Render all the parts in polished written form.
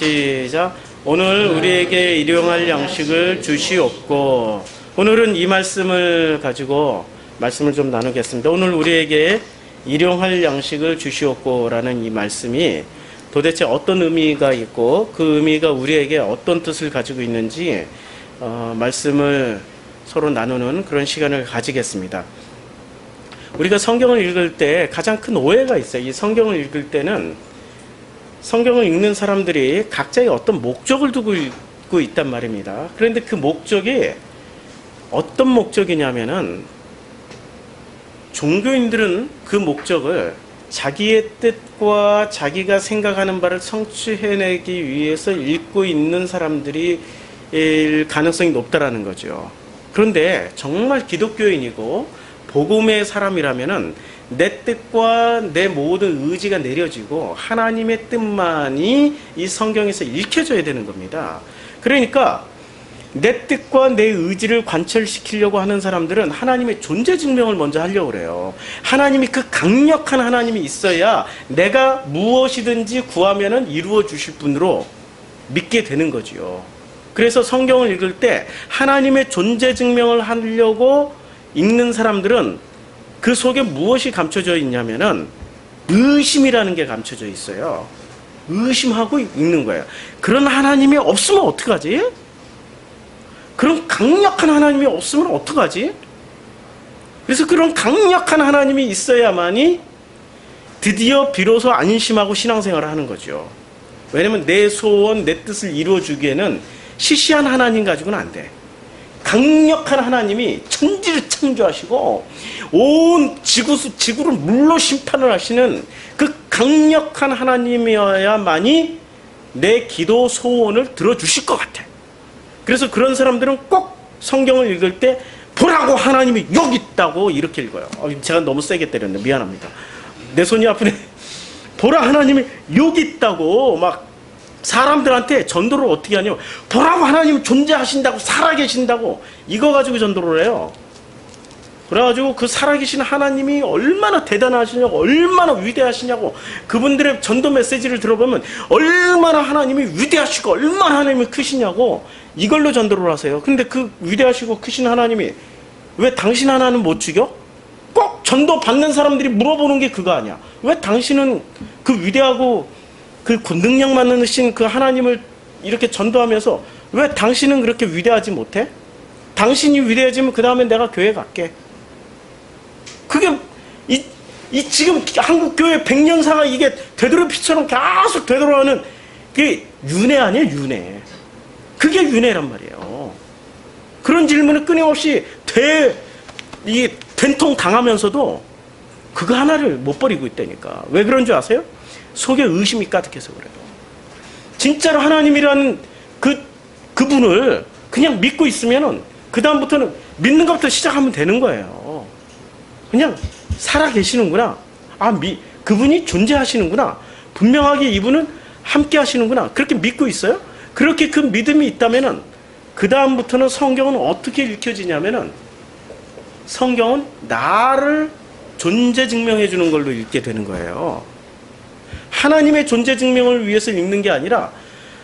시작. 오늘 우리에게 일용할 양식을 주시옵고. 오늘은 이 말씀을 가지고 말씀을 좀 나누겠습니다. 오늘 우리에게 일용할 양식을 주시옵고 라는 이 말씀이 도대체 어떤 의미가 있고 그 의미가 우리에게 어떤 뜻을 가지고 있는지 말씀을 서로 나누는 그런 시간을 가지겠습니다. 우리가 성경을 읽을 때 가장 큰 오해가 있어요. 이 성경을 읽을 때는 성경을 읽는 사람들이 각자의 어떤 목적을 두고 읽고 있단 말입니다. 그런데 그 목적이 어떤 목적이냐면은 종교인들은 그 목적을 자기의 뜻과 자기가 생각하는 바를 성취해내기 위해서 읽고 있는 사람들이 일 가능성이 높다라는 거죠. 그런데 정말 기독교인이고 복음의 사람이라면은 내 뜻과 내 모든 의지가 내려지고 하나님의 뜻만이 이 성경에서 읽혀져야 되는 겁니다. 그러니까 내 뜻과 내 의지를 관철시키려고 하는 사람들은 하나님의 존재 증명을 먼저 하려고 그래요. 하나님이 그 강력한 하나님이 있어야 내가 무엇이든지 구하면은 이루어 주실 분으로 믿게 되는 거지요. 그래서 성경을 읽을 때 하나님의 존재 증명을 하려고 읽는 사람들은 그 속에 무엇이 감춰져 있냐면은 의심이라는 게 감춰져 있어요. 의심하고 읽는 거예요. 그런 하나님이 없으면 어떡하지? 그런 강력한 하나님이 없으면 어떡하지? 그래서 그런 강력한 하나님이 있어야만이 드디어 비로소 안심하고 신앙생활을 하는 거죠. 왜냐면 내 소원, 내 뜻을 이루어주기에는 시시한 하나님 가지고는 안 돼. 강력한 하나님이 천지를 창조하시고 온 지구를 물로 심판을 하시는 그 강력한 하나님이어야만이 내 기도 소원을 들어주실 것 같아. 그래서 그런 사람들은 꼭 성경을 읽을 때 보라고 하나님이 여기 있다고 이렇게 읽어요. 제가 너무 세게 때렸네. 미안합니다. 내 손이 아프네. 보라 하나님이 여기 있다고 막 사람들한테 전도를 어떻게 하냐면 보라고 하나님이 존재하신다고 살아계신다고 이거 가지고 전도를 해요. 그래가지고 그 살아계신 하나님이 얼마나 대단하시냐고 얼마나 위대하시냐고 그분들의 전도 메시지를 들어보면 얼마나 하나님이 위대하시고 얼마나 하나님이 크시냐고 이걸로 전도를 하세요. 근데 그 위대하시고 크신 하나님이 왜 당신 하나는 못 죽여? 꼭 전도 받는 사람들이 물어보는 게 그거 아니야. 왜 당신은 그 위대하고 그 능력 많으신 그 하나님을 이렇게 전도하면서 왜 당신은 그렇게 위대하지 못해? 당신이 위대해지면 그 다음에 내가 교회 갈게. 그게 이 지금 한국 교회 100년사가 이게 되도록피처럼 계속 되돌아가는 그게 윤회 아니에요, 윤회. 그게 윤회란 말이에요. 그런 질문을 끊임없이 된통 당하면서도 그거 하나를 못 버리고 있다니까. 왜 그런 줄 아세요? 속에 의심이 가득해서 그래요. 진짜로 하나님이라는 그분을 그냥 믿고 있으면은 그 다음부터는 믿는 것부터 시작하면 되는 거예요. 그냥 살아 계시는구나. 그분이 존재하시는구나. 분명하게 이분은 함께 하시는구나. 그렇게 믿고 있어요. 그렇게 그 믿음이 있다면은 그 다음부터는 성경은 어떻게 읽혀지냐면은 성경은 나를 존재 증명해 주는 걸로 읽게 되는 거예요. 하나님의 존재 증명을 위해서 읽는 게 아니라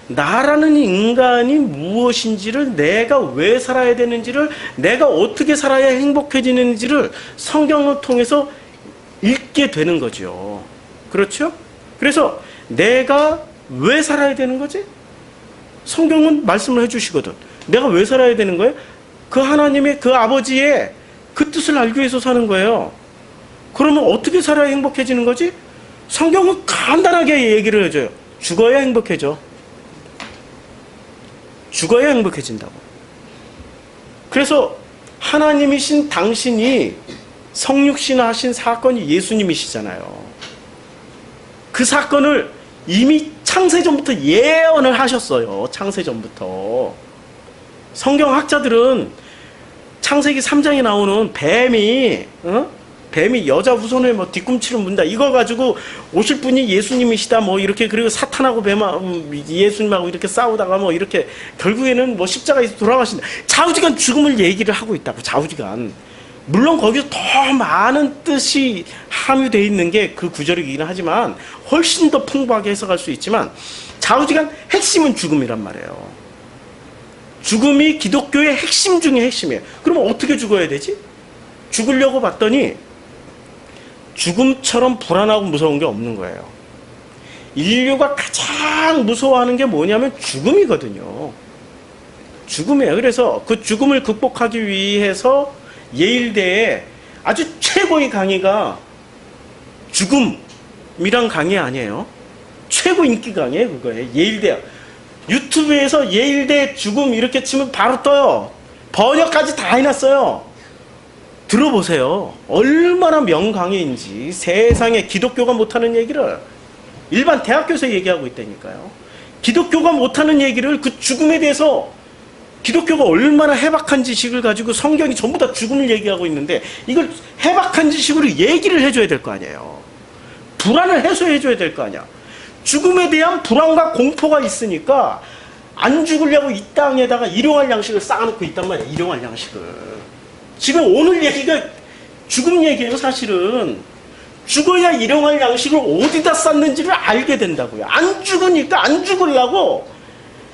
나라는 인간이 무엇인지를 내가 왜 살아야 되는지를 내가 어떻게 살아야 행복해지는지를 성경을 통해서 읽게 되는 거죠. 그렇죠? 그래서 내가 왜 살아야 되는 거지? 성경은 말씀을 해주시거든. 내가 왜 살아야 되는 거예요? 그 하나님의 그 아버지의 그 뜻을 알기 위해서 사는 거예요. 그러면 어떻게 살아야 행복해지는 거지? 성경은 간단하게 얘기를 해줘요. 죽어야 행복해져. 죽어야 행복해진다고. 그래서 하나님이신 당신이 성육신하신 사건이 예수님이시잖아요. 그 사건을 이미 창세전부터 예언을 하셨어요. 창세전부터. 성경학자들은 창세기 3장에 나오는 뱀이 여자 후손을 뒤꿈치를 문다. 이거 가지고 오실 분이 예수님이시다. 이렇게 그리고 사탄하고 예수님하고 이렇게 싸우다가 이렇게 결국에는 십자가에서 돌아가신다. 좌우지간 죽음을 얘기를 하고 있다고. 좌우지간. 물론 거기서 더 많은 뜻이 함유되어 있는 게 그 구절이긴 하지만 훨씬 더 풍부하게 해석할 수 있지만 좌우지간 핵심은 죽음이란 말이에요. 죽음이 기독교의 핵심 중에 핵심이에요. 그럼 어떻게 죽어야 되지? 죽으려고 봤더니 죽음처럼 불안하고 무서운 게 없는 거예요. 인류가 가장 무서워하는 게 뭐냐면 죽음이거든요. 죽음이에요. 그래서 그 죽음을 극복하기 위해서 예일대에 아주 최고의 강의가 죽음이란 강의 아니에요. 최고 인기 강의예요. 그거예요. 예일대. 유튜브에서 예일대 죽음 이렇게 치면 바로 떠요. 번역까지 다 해놨어요. 들어보세요. 얼마나 명강의인지. 세상에 기독교가 못하는 얘기를 일반 대학교에서 얘기하고 있다니까요. 기독교가 못하는 얘기를 그 죽음에 대해서 기독교가 얼마나 해박한 지식을 가지고 성경이 전부 다 죽음을 얘기하고 있는데 이걸 해박한 지식으로 얘기를 해줘야 될 거 아니에요. 불안을 해소해줘야 될 거 아니야. 죽음에 대한 불안과 공포가 있으니까 안 죽으려고 이 땅에다가 일용할 양식을 쌓아놓고 있단 말이야. 일용할 양식을. 지금 오늘 얘기가 죽음 얘기예요. 사실은 죽어야 일용할 양식을 어디다 쌓는지를 알게 된다고요. 안 죽으니까 안 죽으려고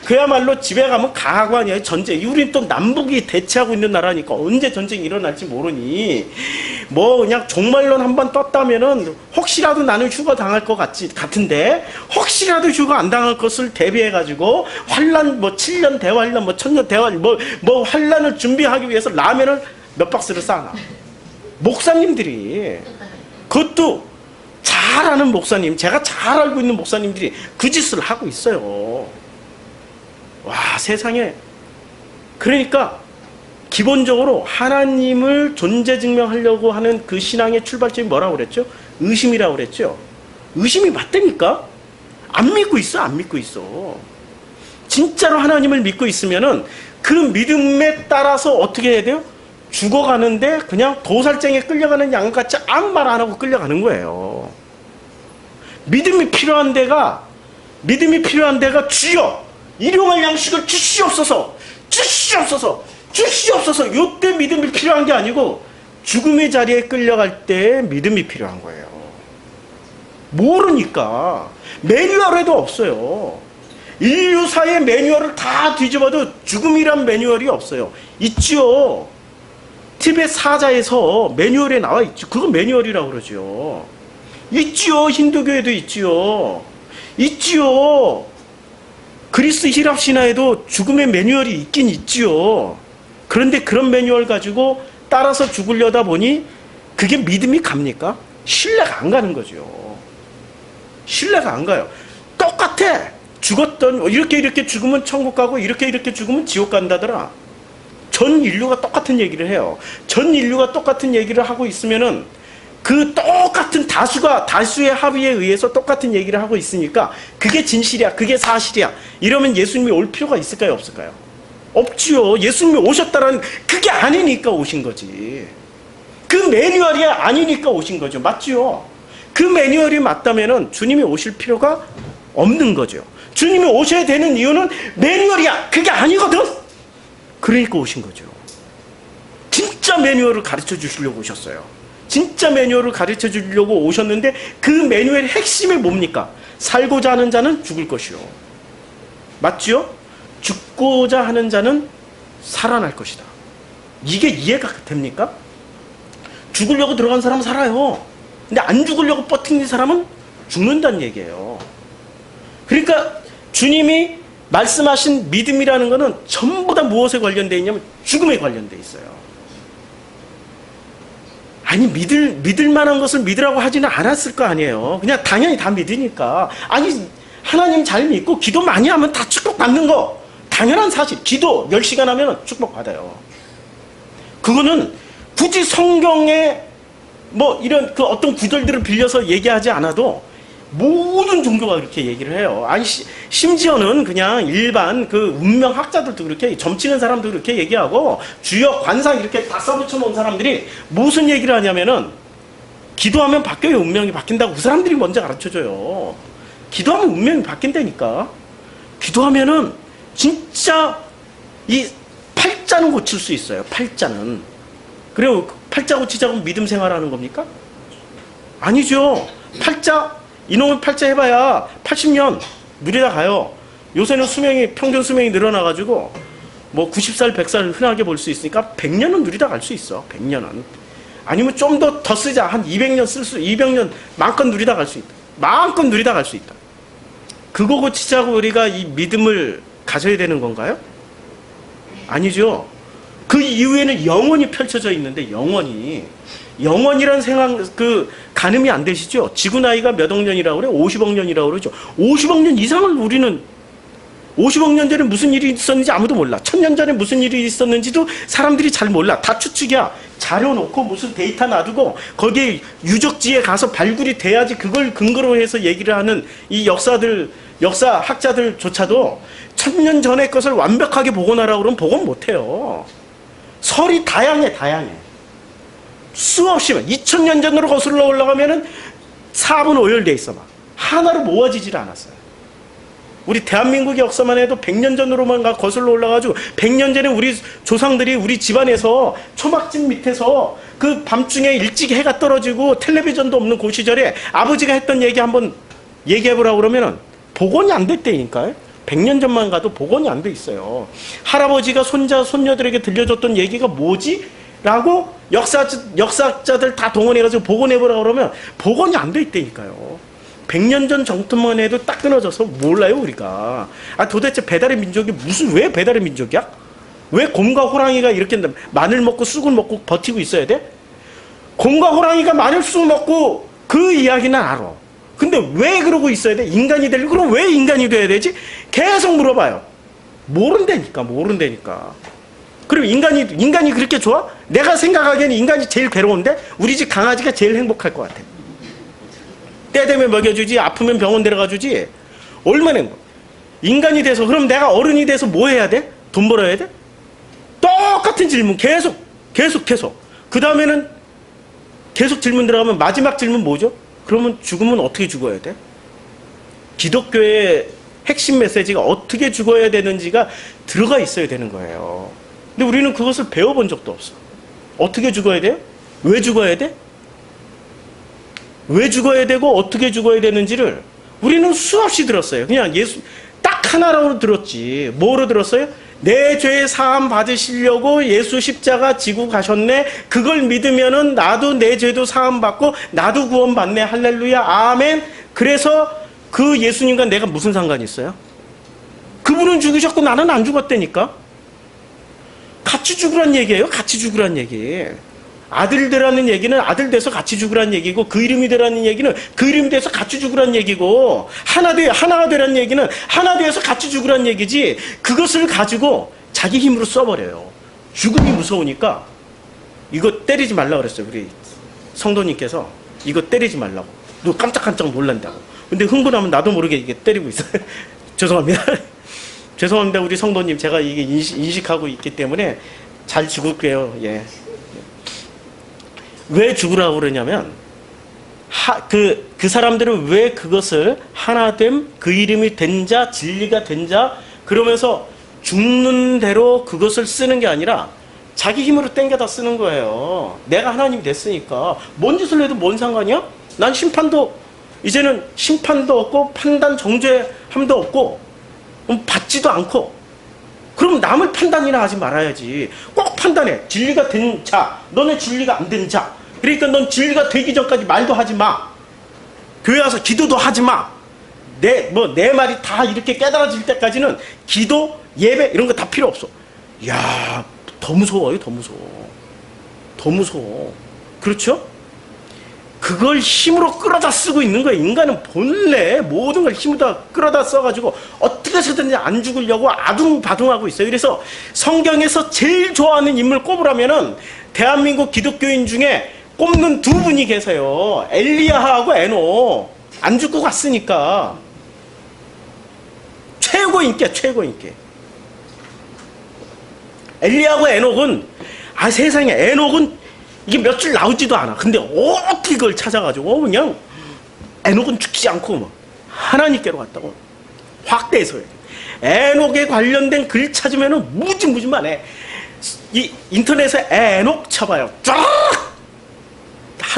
그야말로 집에 가면 가관이에요. 전쟁. 우린 또 남북이 대치하고 있는 나라니까 언제 전쟁이 일어날지 모르니 뭐 그냥 종말론 한번 떴다면은 혹시라도 나는 휴가 당할 것 같은데 혹시라도 휴가 안 당할 것을 대비해가지고 환란 뭐 7년 대환란 뭐 1000년 대환 뭐 환란을 준비하기 위해서 라면을 몇 박스를 쌓아놔. 목사님들이 그것도 잘 아는 목사님, 제가 잘 알고 있는 목사님들이 그 짓을 하고 있어요. 와, 세상에. 그러니까 기본적으로 하나님을 존재 증명하려고 하는 그 신앙의 출발점이 뭐라고 그랬죠? 의심이라고 그랬죠? 의심이 맞다니까? 안 믿고 있어, 안 믿고 있어. 진짜로 하나님을 믿고 있으면은 그 믿음에 따라서 어떻게 해야 돼요? 죽어가는데 그냥 도살장에 끌려가는 양같이 아무 말 안 하고 끌려가는 거예요. 믿음이 필요한 데가 주여! 일용할 양식을 주시옵소서, 주시옵소서, 주시옵소서. 이때 믿음이 필요한 게 아니고 죽음의 자리에 끌려갈 때 믿음이 필요한 거예요. 모르니까 매뉴얼에도 없어요. 인류사의 매뉴얼을 다 뒤집어도 죽음이란 매뉴얼이 없어요. 있지요. 티벳 사자에서 매뉴얼에 나와 있죠. 그거 매뉴얼이라고 그러죠. 있지요. 힌두교에도 있지요. 있지요. 그리스 히랍 신화에도 죽음의 매뉴얼이 있긴 있지요. 그런데 그런 매뉴얼 가지고 따라서 죽으려다 보니 그게 믿음이 갑니까? 신뢰가 안 가는 거죠. 신뢰가 안 가요. 똑같아. 죽었던 이렇게 죽으면 천국 가고 이렇게 죽으면 지옥 간다더라. 전 인류가 똑같은 얘기를 해요. 전 인류가 똑같은 얘기를 하고 있으면은 그 똑같은 다수의 합의에 의해서 똑같은 얘기를 하고 있으니까 그게 진실이야, 그게 사실이야. 이러면 예수님이 올 필요가 있을까요, 없을까요? 없지요. 예수님이 오셨다라는 그게 아니니까 오신 거지. 그 매뉴얼이 아니니까 오신 거죠. 맞지요? 그 매뉴얼이 맞다면은 주님이 오실 필요가 없는 거죠. 주님이 오셔야 되는 이유는 매뉴얼이야. 그게 아니거든. 그러니까 오신 거죠. 진짜 매뉴얼을 가르쳐 주시려고 오셨어요. 진짜 매뉴얼을 가르쳐 주려고 오셨는데 그 매뉴얼의 핵심이 뭡니까? 살고자 하는 자는 죽을 것이요. 맞지요? 죽고자 하는 자는 살아날 것이다. 이게 이해가 됩니까? 죽으려고 들어간 사람은 살아요. 근데 안 죽으려고 버티는 사람은 죽는다는 얘기예요. 그러니까 주님이 말씀하신 믿음이라는 것은 전부 다 무엇에 관련되어 있냐면 죽음에 관련되어 있어요. 아니 믿을 만한 것을 믿으라고 하지는 않았을 거 아니에요. 그냥 당연히 다 믿으니까. 아니 하나님 잘 믿고 기도 많이 하면 다 축복받는 거 당연한 사실. 기도 10시간 하면 축복받아요. 그거는 굳이 성경에 뭐 이런 그 어떤 구절들을 빌려서 얘기하지 않아도 모든 종교가 그렇게 얘기를 해요. 아니 심지어는 그냥 일반 그 운명학자들도 그렇게, 점치는 사람도 그렇게 얘기하고 주역 관상 이렇게 다 써붙여 놓은 사람들이 무슨 얘기를 하냐면은 기도하면 바뀌어요. 운명이 바뀐다고 그 사람들이 먼저 가르쳐줘요. 기도하면 운명이 바뀐다니까. 기도하면은 진짜 이 팔자는 고칠 수 있어요. 팔자는. 그리고 팔자 고치자고 믿음 생활하는 겁니까? 아니죠. 팔자 이놈의 팔자 해봐야 80년 누리다 가요. 요새는 평균 수명이 늘어나가지고 뭐 90살, 100살 흔하게 볼 수 있으니까 100년은 누리다 갈 수 있어. 100년은. 아니면 좀 더 쓰자. 한 200년 마음껏 누리다 갈 수 있다. 마음껏 누리다 갈 수 있다. 그거 고치자고 우리가 이 믿음을 가져야 되는 건가요? 아니죠. 그 이후에는 영원히 펼쳐져 있는데 영원이란 생각, 가늠이 안 되시죠? 지구 나이가 몇 억 년이라고 그래? 50억 년이라고 그러죠. 50억 년 이상을 우리는 50억 년 전에 무슨 일이 있었는지 아무도 몰라. 1000년 전에 무슨 일이 있었는지도 사람들이 잘 몰라. 다 추측이야. 자료 놓고 무슨 데이터 놔두고 거기에 유적지에 가서 발굴이 돼야지 그걸 근거로 해서 얘기를 하는 이 역사학자들조차도 1000년 전의 것을 완벽하게 복원하라고 그러면 복원 못해요. 설이 다양해. 수없이 2000년 전으로 거슬러 올라가면은 4분 오열돼 있어 막. 하나로 모아지질 않았어요. 우리 대한민국의 역사만 해도 100년 전으로만 거슬러 올라가지고 100년 전에 우리 조상들이 우리 집안에서 초막집 밑에서 그 밤중에 일찍 해가 떨어지고 텔레비전도 없는 그 시절에 아버지가 했던 얘기 한번 얘기해보라고 그러면은 복원이 안 됐다니까요. 100년 전만 가도 복원이 안 돼 있어요. 할아버지가 손녀들에게 들려줬던 얘기가 뭐지? 라고 역사학자들 다 동원해가지고 복원해보라고 그러면 복원이 안 돼 있다니까요. 100년 전 정통만 해도 딱 끊어져서 몰라요 우리가. 도대체 배달의 민족이 왜 배달의 민족이야? 왜 곰과 호랑이가 이렇게 마늘 먹고 쑥을 먹고 버티고 있어야 돼? 곰과 호랑이가 마늘 쑥 먹고 그 이야기는 알아. 근데 왜 그러고 있어야 돼? 인간이 되려고. 그럼 왜 인간이 돼야 되지? 계속 물어봐요. 모른다니까. 그럼 인간이 그렇게 좋아? 내가 생각하기에는 인간이 제일 괴로운데 우리 집 강아지가 제일 행복할 것 같아. 때 되면 먹여주지, 아프면 병원 데려가주지. 얼마나 행복. 인간이 돼서, 그럼 내가 어른이 돼서 뭐 해야 돼? 돈 벌어야 돼? 똑같은 질문 계속. 그 다음에는 계속 질문 들어가면 마지막 질문 뭐죠? 그러면 죽으면 어떻게 죽어야 돼? 기독교의 핵심 메시지가 어떻게 죽어야 되는지가 들어가 있어야 되는 거예요. 근데 우리는 그것을 배워본 적도 없어. 어떻게 죽어야 돼요? 왜 죽어야 돼? 왜 죽어야 되고 어떻게 죽어야 되는지를 우리는 수없이 들었어요. 그냥 예수 딱 하나로 들었지. 뭐로 들었어요? 내 죄 사함 받으시려고 예수 십자가 지고 가셨네. 그걸 믿으면은 나도 내 죄도 사함 받고 나도 구원 받네. 할렐루야. 아멘. 그래서 그 예수님과 내가 무슨 상관이 있어요? 그분은 죽으셨고 나는 안 죽었다니까. 같이 죽으란 얘기예요. 같이 죽으란 얘기. 아들 되라는 얘기는 아들 돼서 같이 죽으란 얘기고, 그 이름이 되라는 얘기는 그 이름이 돼서 같이 죽으란 얘기고, 하나가 되라는 얘기는 하나 돼서 같이 죽으란 얘기지. 그것을 가지고 자기 힘으로 써버려요. 죽음이 무서우니까 이거 때리지 말라고 그랬어요. 우리 성도님께서 이거 때리지 말라고. 너 깜짝깜짝 놀란다고. 근데 흥분하면 나도 모르게 이게 때리고 있어요. 죄송합니다. 죄송합니다. 우리 성도님, 제가 이게 인식하고 있기 때문에 잘 죽을게요. 예. 왜 죽으라고 그러냐면, 그 사람들은 왜 그것을 하나됨, 그 이름이 된 자, 진리가 된 자, 그러면서 죽는 대로 그것을 쓰는 게 아니라 자기 힘으로 땡겨다 쓰는 거예요. 내가 하나님이 됐으니까. 뭔 짓을 해도 뭔 상관이야? 난 이제는 심판도 없고, 판단 정죄함도 없고, 받지도 않고, 그럼 남을 판단이나 하지 말아야지. 꼭 판단해. 진리가 된 자, 너네 진리가 안 된 자. 그러니까 넌 진리가 되기 전까지 말도 하지 마. 교회 와서 기도도 하지 마. 내 말이 다 이렇게 깨달아질 때까지는 기도, 예배 이런 거 다 필요 없어. 야, 더 무서워요. 더 무서워. 그렇죠? 그걸 힘으로 끌어다 쓰고 있는 거예요. 인간은 본래 모든 걸 힘으로 끌어다 써가지고 어떻게 해서든지 안 죽으려고 아둥바둥하고 있어요. 그래서 성경에서 제일 좋아하는 인물 꼽으라면은 대한민국 기독교인 중에 꼽는 두 분이 계세요. 엘리야하고 에녹. 안 죽고 갔으니까. 최고 인기야, 최고 인기. 엘리야하고 에녹은, 세상에, 에녹은 이게 몇 줄 나오지도 않아. 근데 어떻게 그걸 찾아가지고 그냥 에녹은 죽지 않고 하나님께로 갔다고 확대해서 해요. 에녹에 관련된 글 찾으면 무지무지만 해. 이 인터넷에 에녹 쳐봐요. 쫙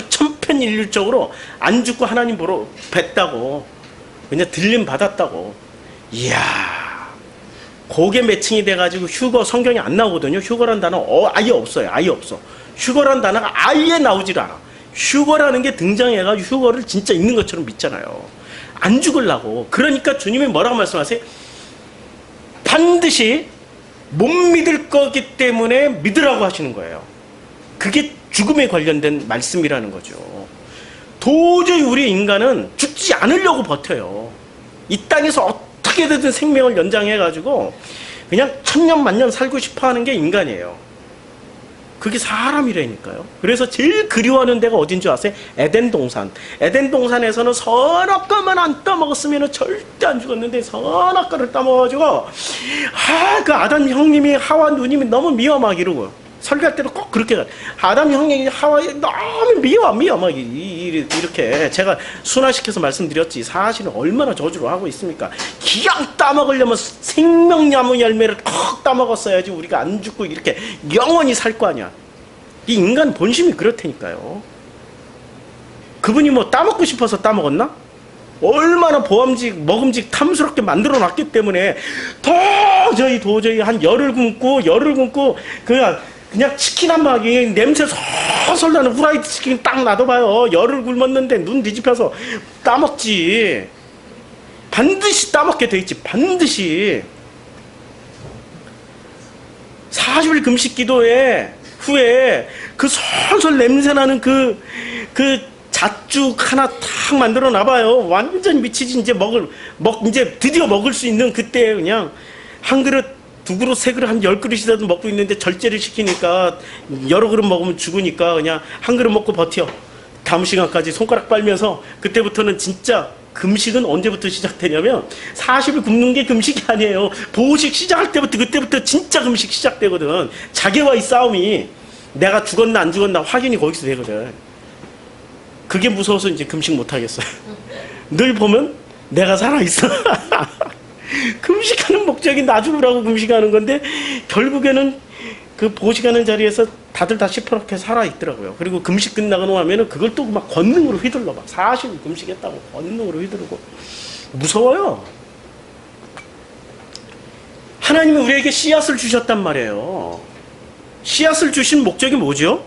천편일률적으로 안 죽고 하나님 보러 뵀다고, 그냥 들림 받았다고. 이야, 그게 매칭이 돼가지고 휴거 성경에 안 나오거든요. 휴거란 단어 아예 없어요. 아예 없어. 휴거란 단어가 아예 나오질 않아. 휴거라는 게 등장해가지고 휴거를 진짜 있는 것처럼 믿잖아요. 안 죽으려고. 그러니까 주님이 뭐라고 말씀하세요? 반드시 못 믿을 거기 때문에 믿으라고 하시는 거예요. 그게 죽음에 관련된 말씀이라는 거죠. 도저히 우리 인간은 죽지 않으려고 버텨요. 이 땅에서 어떻게든 생명을 연장해가지고 그냥 천년 만년 살고 싶어 하는 게 인간이에요. 그게 사람이라니까요. 그래서 제일 그리워하는 데가 어딘지 아세요? 에덴 동산. 에덴 동산에서는 선악과만 안 따먹었으면 절대 안 죽었는데 선악과를 따먹어가지고 그 아담 형님이 하와 누님이 너무 미워 막 이러고 설교할 때도 꼭 그렇게 아담 형님이 하와 너무 미워 막 이렇게 제가 순화시켜서 말씀드렸지. 사실은 얼마나 저주를 하고 있습니까? 기왕 따먹으려면 생명나무 열매를 꼭 따먹었어야지 우리가 안 죽고 이렇게 영원히 살 거 아니야. 이 인간 본심이 그렇다니까요. 그분이 뭐 따먹고 싶어서 따먹었나? 얼마나 먹음직 탐스럽게 만들어 놨기 때문에 도저히 한 열을 굶고 그냥 치킨 한 마리 냄새 솔솔 나는 후라이드 치킨 딱 놔둬봐요. 열을 굶었는데 눈 뒤집혀서 따먹지. 반드시 따먹게 돼 있지. 반드시. 40일 금식 기도회 후에 그 솔솔 냄새나는 그 잣죽 하나 탁 만들어 놔봐요. 완전 미치지. 이제 드디어 먹을 수 있는 그때 그냥 한 그릇, 두 그릇, 세 그릇, 한 10그릇이라도 먹고 있는데 절제를 시키니까 여러 그릇 먹으면 죽으니까 그냥 한 그릇 먹고 버텨. 다음 시간까지 손가락 빨면서 그때부터는 진짜 금식은 언제부터 시작되냐면 40일 굶는 게 금식이 아니에요. 보식 시작할 때부터 그때부터 진짜 금식 시작되거든. 자기와의 싸움이 내가 죽었나 안 죽었나 확인이 거기서 되거든. 그게 무서워서 이제 금식 못 하겠어요. 늘 보면 내가 살아있어. 금식하는 목적이 나 죽으라고 금식하는 건데 결국에는 그 보식하는 자리에서 다들 다 시퍼렇게 살아있더라고요. 그리고 금식 끝나고 나면은 그걸 또 막 권능으로 휘둘러 막 40일 금식했다고 권능으로 휘두르고 무서워요. 하나님은 우리에게 씨앗을 주셨단 말이에요. 씨앗을 주신 목적이 뭐죠?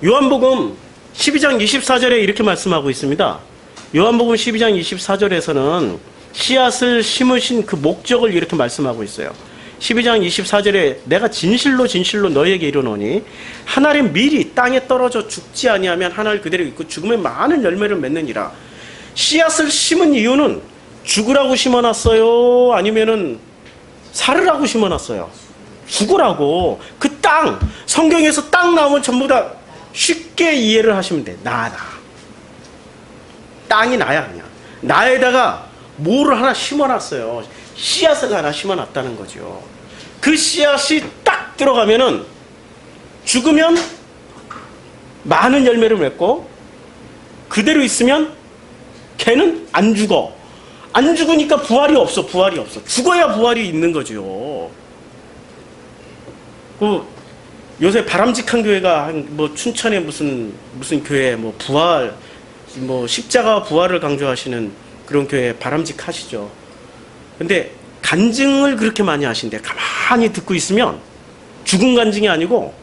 요한복음 12장 24절에 이렇게 말씀하고 있습니다. 요한복음 12장 24절에서는 씨앗을 심으신 그 목적을 이렇게 말씀하고 있어요. 12장 24절에 내가 진실로 너희에게 이르노니 한 알의 밀이 땅에 떨어져 죽지 아니하면 한 알 그대로 있고 죽음의 많은 열매를 맺느니라. 씨앗을 심은 이유는 죽으라고 심어놨어요? 아니면은 살으라고 심어놨어요? 죽으라고. 그 땅, 성경에서 땅 나오면 전부 다 쉽게 이해를 하시면 돼. 나다. 땅이 나야 그냥. 나에다가 뭐를 하나 심어놨어요. 씨앗을 하나 심어놨다는 거죠. 그 씨앗이 딱 들어가면은 죽으면 많은 열매를 맺고 그대로 있으면 걔는 안 죽어. 안 죽으니까 부활이 없어. 죽어야 부활이 있는 거죠. 요새 바람직한 교회가 뭐 춘천에 무슨 교회 뭐 부활 뭐 십자가 부활을 강조하시는 그런 교회 바람직하시죠. 근데 간증을 그렇게 많이 하신대. 가만히 듣고 있으면 죽은 간증이 아니고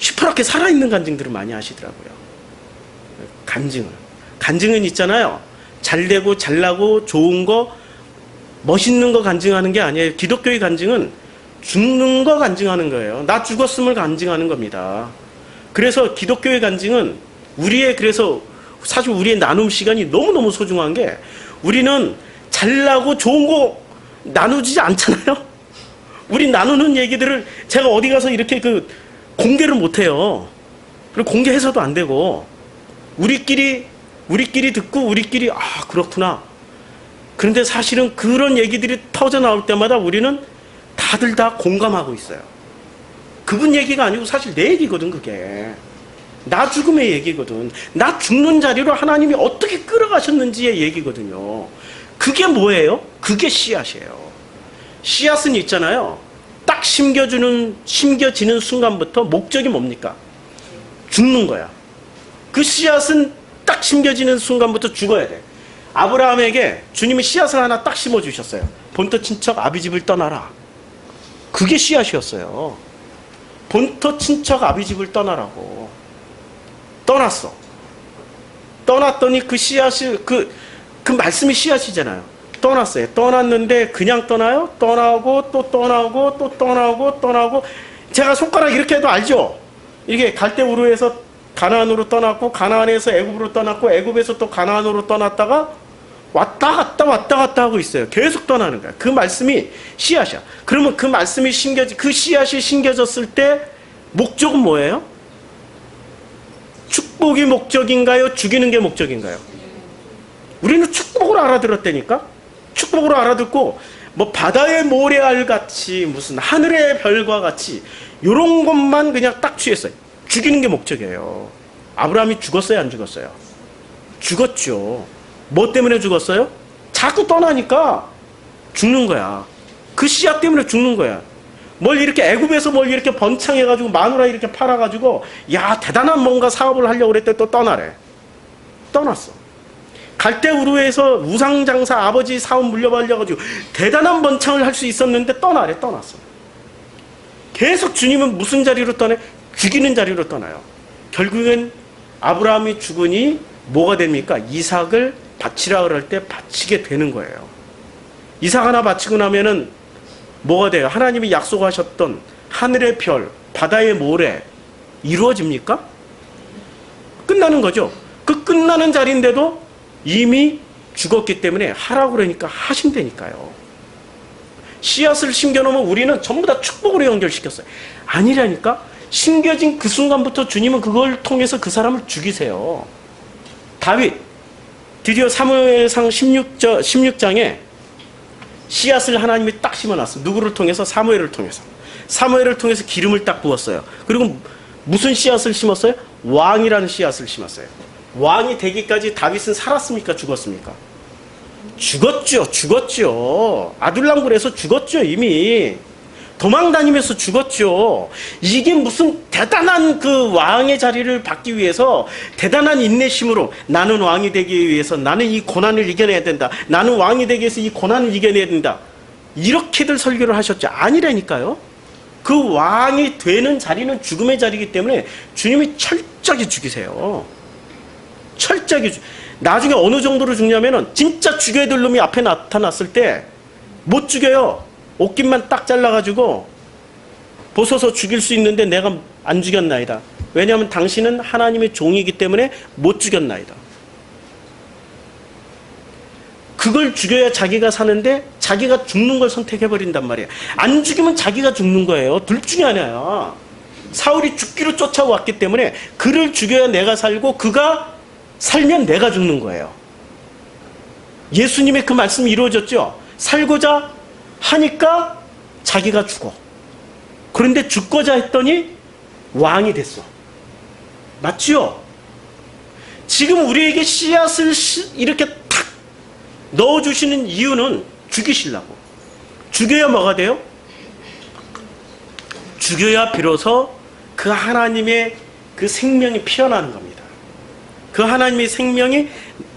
시퍼렇게 살아있는 간증들을 많이 하시더라고요. 간증은 있잖아요. 잘되고 잘나고 좋은 거 멋있는 거 간증하는 게 아니에요. 기독교의 간증은 죽는 거 간증하는 거예요. 나 죽었음을 간증하는 겁니다. 그래서 기독교의 간증은 그래서 사실 우리의 나눔 시간이 너무너무 소중한 게 우리는 잘나고 좋은 거 나누지 않잖아요. 우리 나누는 얘기들을 제가 어디 가서 이렇게 공개를 못 해요. 그리고 공개해서도 안 되고 우리끼리 듣고 우리끼리 그렇구나. 그런데 사실은 그런 얘기들이 터져 나올 때마다 우리는 다들 다 공감하고 있어요. 그분 얘기가 아니고 사실 내 얘기거든. 그게 나 죽음의 얘기거든. 나 죽는 자리로 하나님이 어떻게 끌어가셨는지의 얘기거든요. 그게 뭐예요? 그게 씨앗이에요. 씨앗은 있잖아요. 딱 심겨지는 순간부터 목적이 뭡니까? 죽는 거야. 그 씨앗은 딱 심겨지는 순간부터 죽어야 돼. 아브라함에게 주님이 씨앗을 하나 딱 심어주셨어요. 본토 친척 아비 집을 떠나라. 그게 씨앗이었어요. 본토 친척 아비 집을 떠나라고. 떠났어. 떠났더니 그 씨앗이 그 말씀이 씨앗이잖아요. 떠났어요. 떠났는데 그냥 떠나요? 떠나고 또 떠나고 또 떠나고 떠나고. 제가 손가락 이렇게 해도 알죠? 이렇게 갈대우르에서 가나안으로 떠났고, 가나안에서 애굽으로 떠났고, 애굽에서 또 가나안으로 떠났다가 왔다 갔다 하고 있어요. 계속 떠나는 거야. 그 말씀이 씨앗이야. 그러면 그 말씀이 그 씨앗이 심겨졌을 때 목적은 뭐예요? 축복이 목적인가요? 죽이는 게 목적인가요? 우리는 축복으로 알아들었다니까? 축복으로 알아듣고, 뭐 바다의 모래알 같이, 무슨 하늘의 별과 같이, 요런 것만 그냥 딱 취했어요. 죽이는 게 목적이에요. 아브라함이 죽었어요, 안 죽었어요? 죽었죠. 뭐 때문에 죽었어요? 자꾸 떠나니까 죽는 거야. 그 씨앗 때문에 죽는 거야. 뭘 이렇게 애굽에서 뭘 이렇게 번창해가지고 마누라 이렇게 팔아가지고 야 대단한 뭔가 사업을 하려고 그랬더니 또 떠나래. 떠났어. 갈대우르에서 우상장사 아버지 사업 물려받아가지고 대단한 번창을 할 수 있었는데 떠나래. 떠났어. 계속 주님은 무슨 자리로 떠나요? 죽이는 자리로 떠나요. 결국엔 아브라함이 죽으니 뭐가 됩니까? 이삭을 바치라 그럴 때 바치게 되는 거예요. 이삭 하나 바치고 나면은 뭐가 돼요? 하나님이 약속하셨던 하늘의 별, 바다의 모래 이루어집니까? 끝나는 거죠. 그 끝나는 자리인데도 이미 죽었기 때문에 하라고 그러니까 하신다니까요. 씨앗을 심겨놓으면 우리는 전부 다 축복으로 연결시켰어요. 아니라니까? 심겨진 그 순간부터 주님은 그걸 통해서 그 사람을 죽이세요. 다윗 드디어 사무엘상 16장에 씨앗을 하나님이 딱 심어놨어. 누구를 통해서? 사무엘을 통해서. 사무엘을 통해서 기름을 딱 부었어요. 그리고 무슨 씨앗을 심었어요? 왕이라는 씨앗을 심었어요. 왕이 되기까지 다윗은 살았습니까? 죽었습니까? 죽었죠. 아둘람굴에서 죽었죠. 이미 도망다니면서 죽었죠. 이게 무슨 대단한 그 왕의 자리를 받기 위해서 대단한 인내심으로 나는 왕이 되기 위해서 나는 이 고난을 이겨내야 된다. 나는 왕이 되기 위해서 이 고난을 이겨내야 된다. 이렇게들 설교를 하셨죠. 아니라니까요. 그 왕이 되는 자리는 죽음의 자리이기 때문에 주님이 철저하게 죽이세요. 철저하게 나중에 어느 정도로 죽냐면은 진짜 죽여야 될 놈이 앞에 나타났을 때 못 죽여요. 옷깃만 딱 잘라가지고 벗어서 죽일 수 있는데 내가 안 죽였나이다. 왜냐하면 당신은 하나님의 종이기 때문에 못 죽였나이다. 그걸 죽여야 자기가 사는데 자기가 죽는 걸 선택해버린단 말이에요. 안 죽이면 자기가 죽는 거예요. 둘 중에 하나야. 사울이 죽기로 쫓아왔기 때문에 그를 죽여야 내가 살고 그가 살면 내가 죽는 거예요. 예수님의 그 말씀이 이루어졌죠. 살고자 하니까 자기가 죽어. 그런데 죽고자 했더니 왕이 됐어. 맞지요? 지금 우리에게 씨앗을 이렇게 탁 넣어주시는 이유는 죽이시려고. 죽여야 뭐가 돼요? 죽여야 비로소 그 하나님의 그 생명이 피어나는 겁니다. 그 하나님의 생명이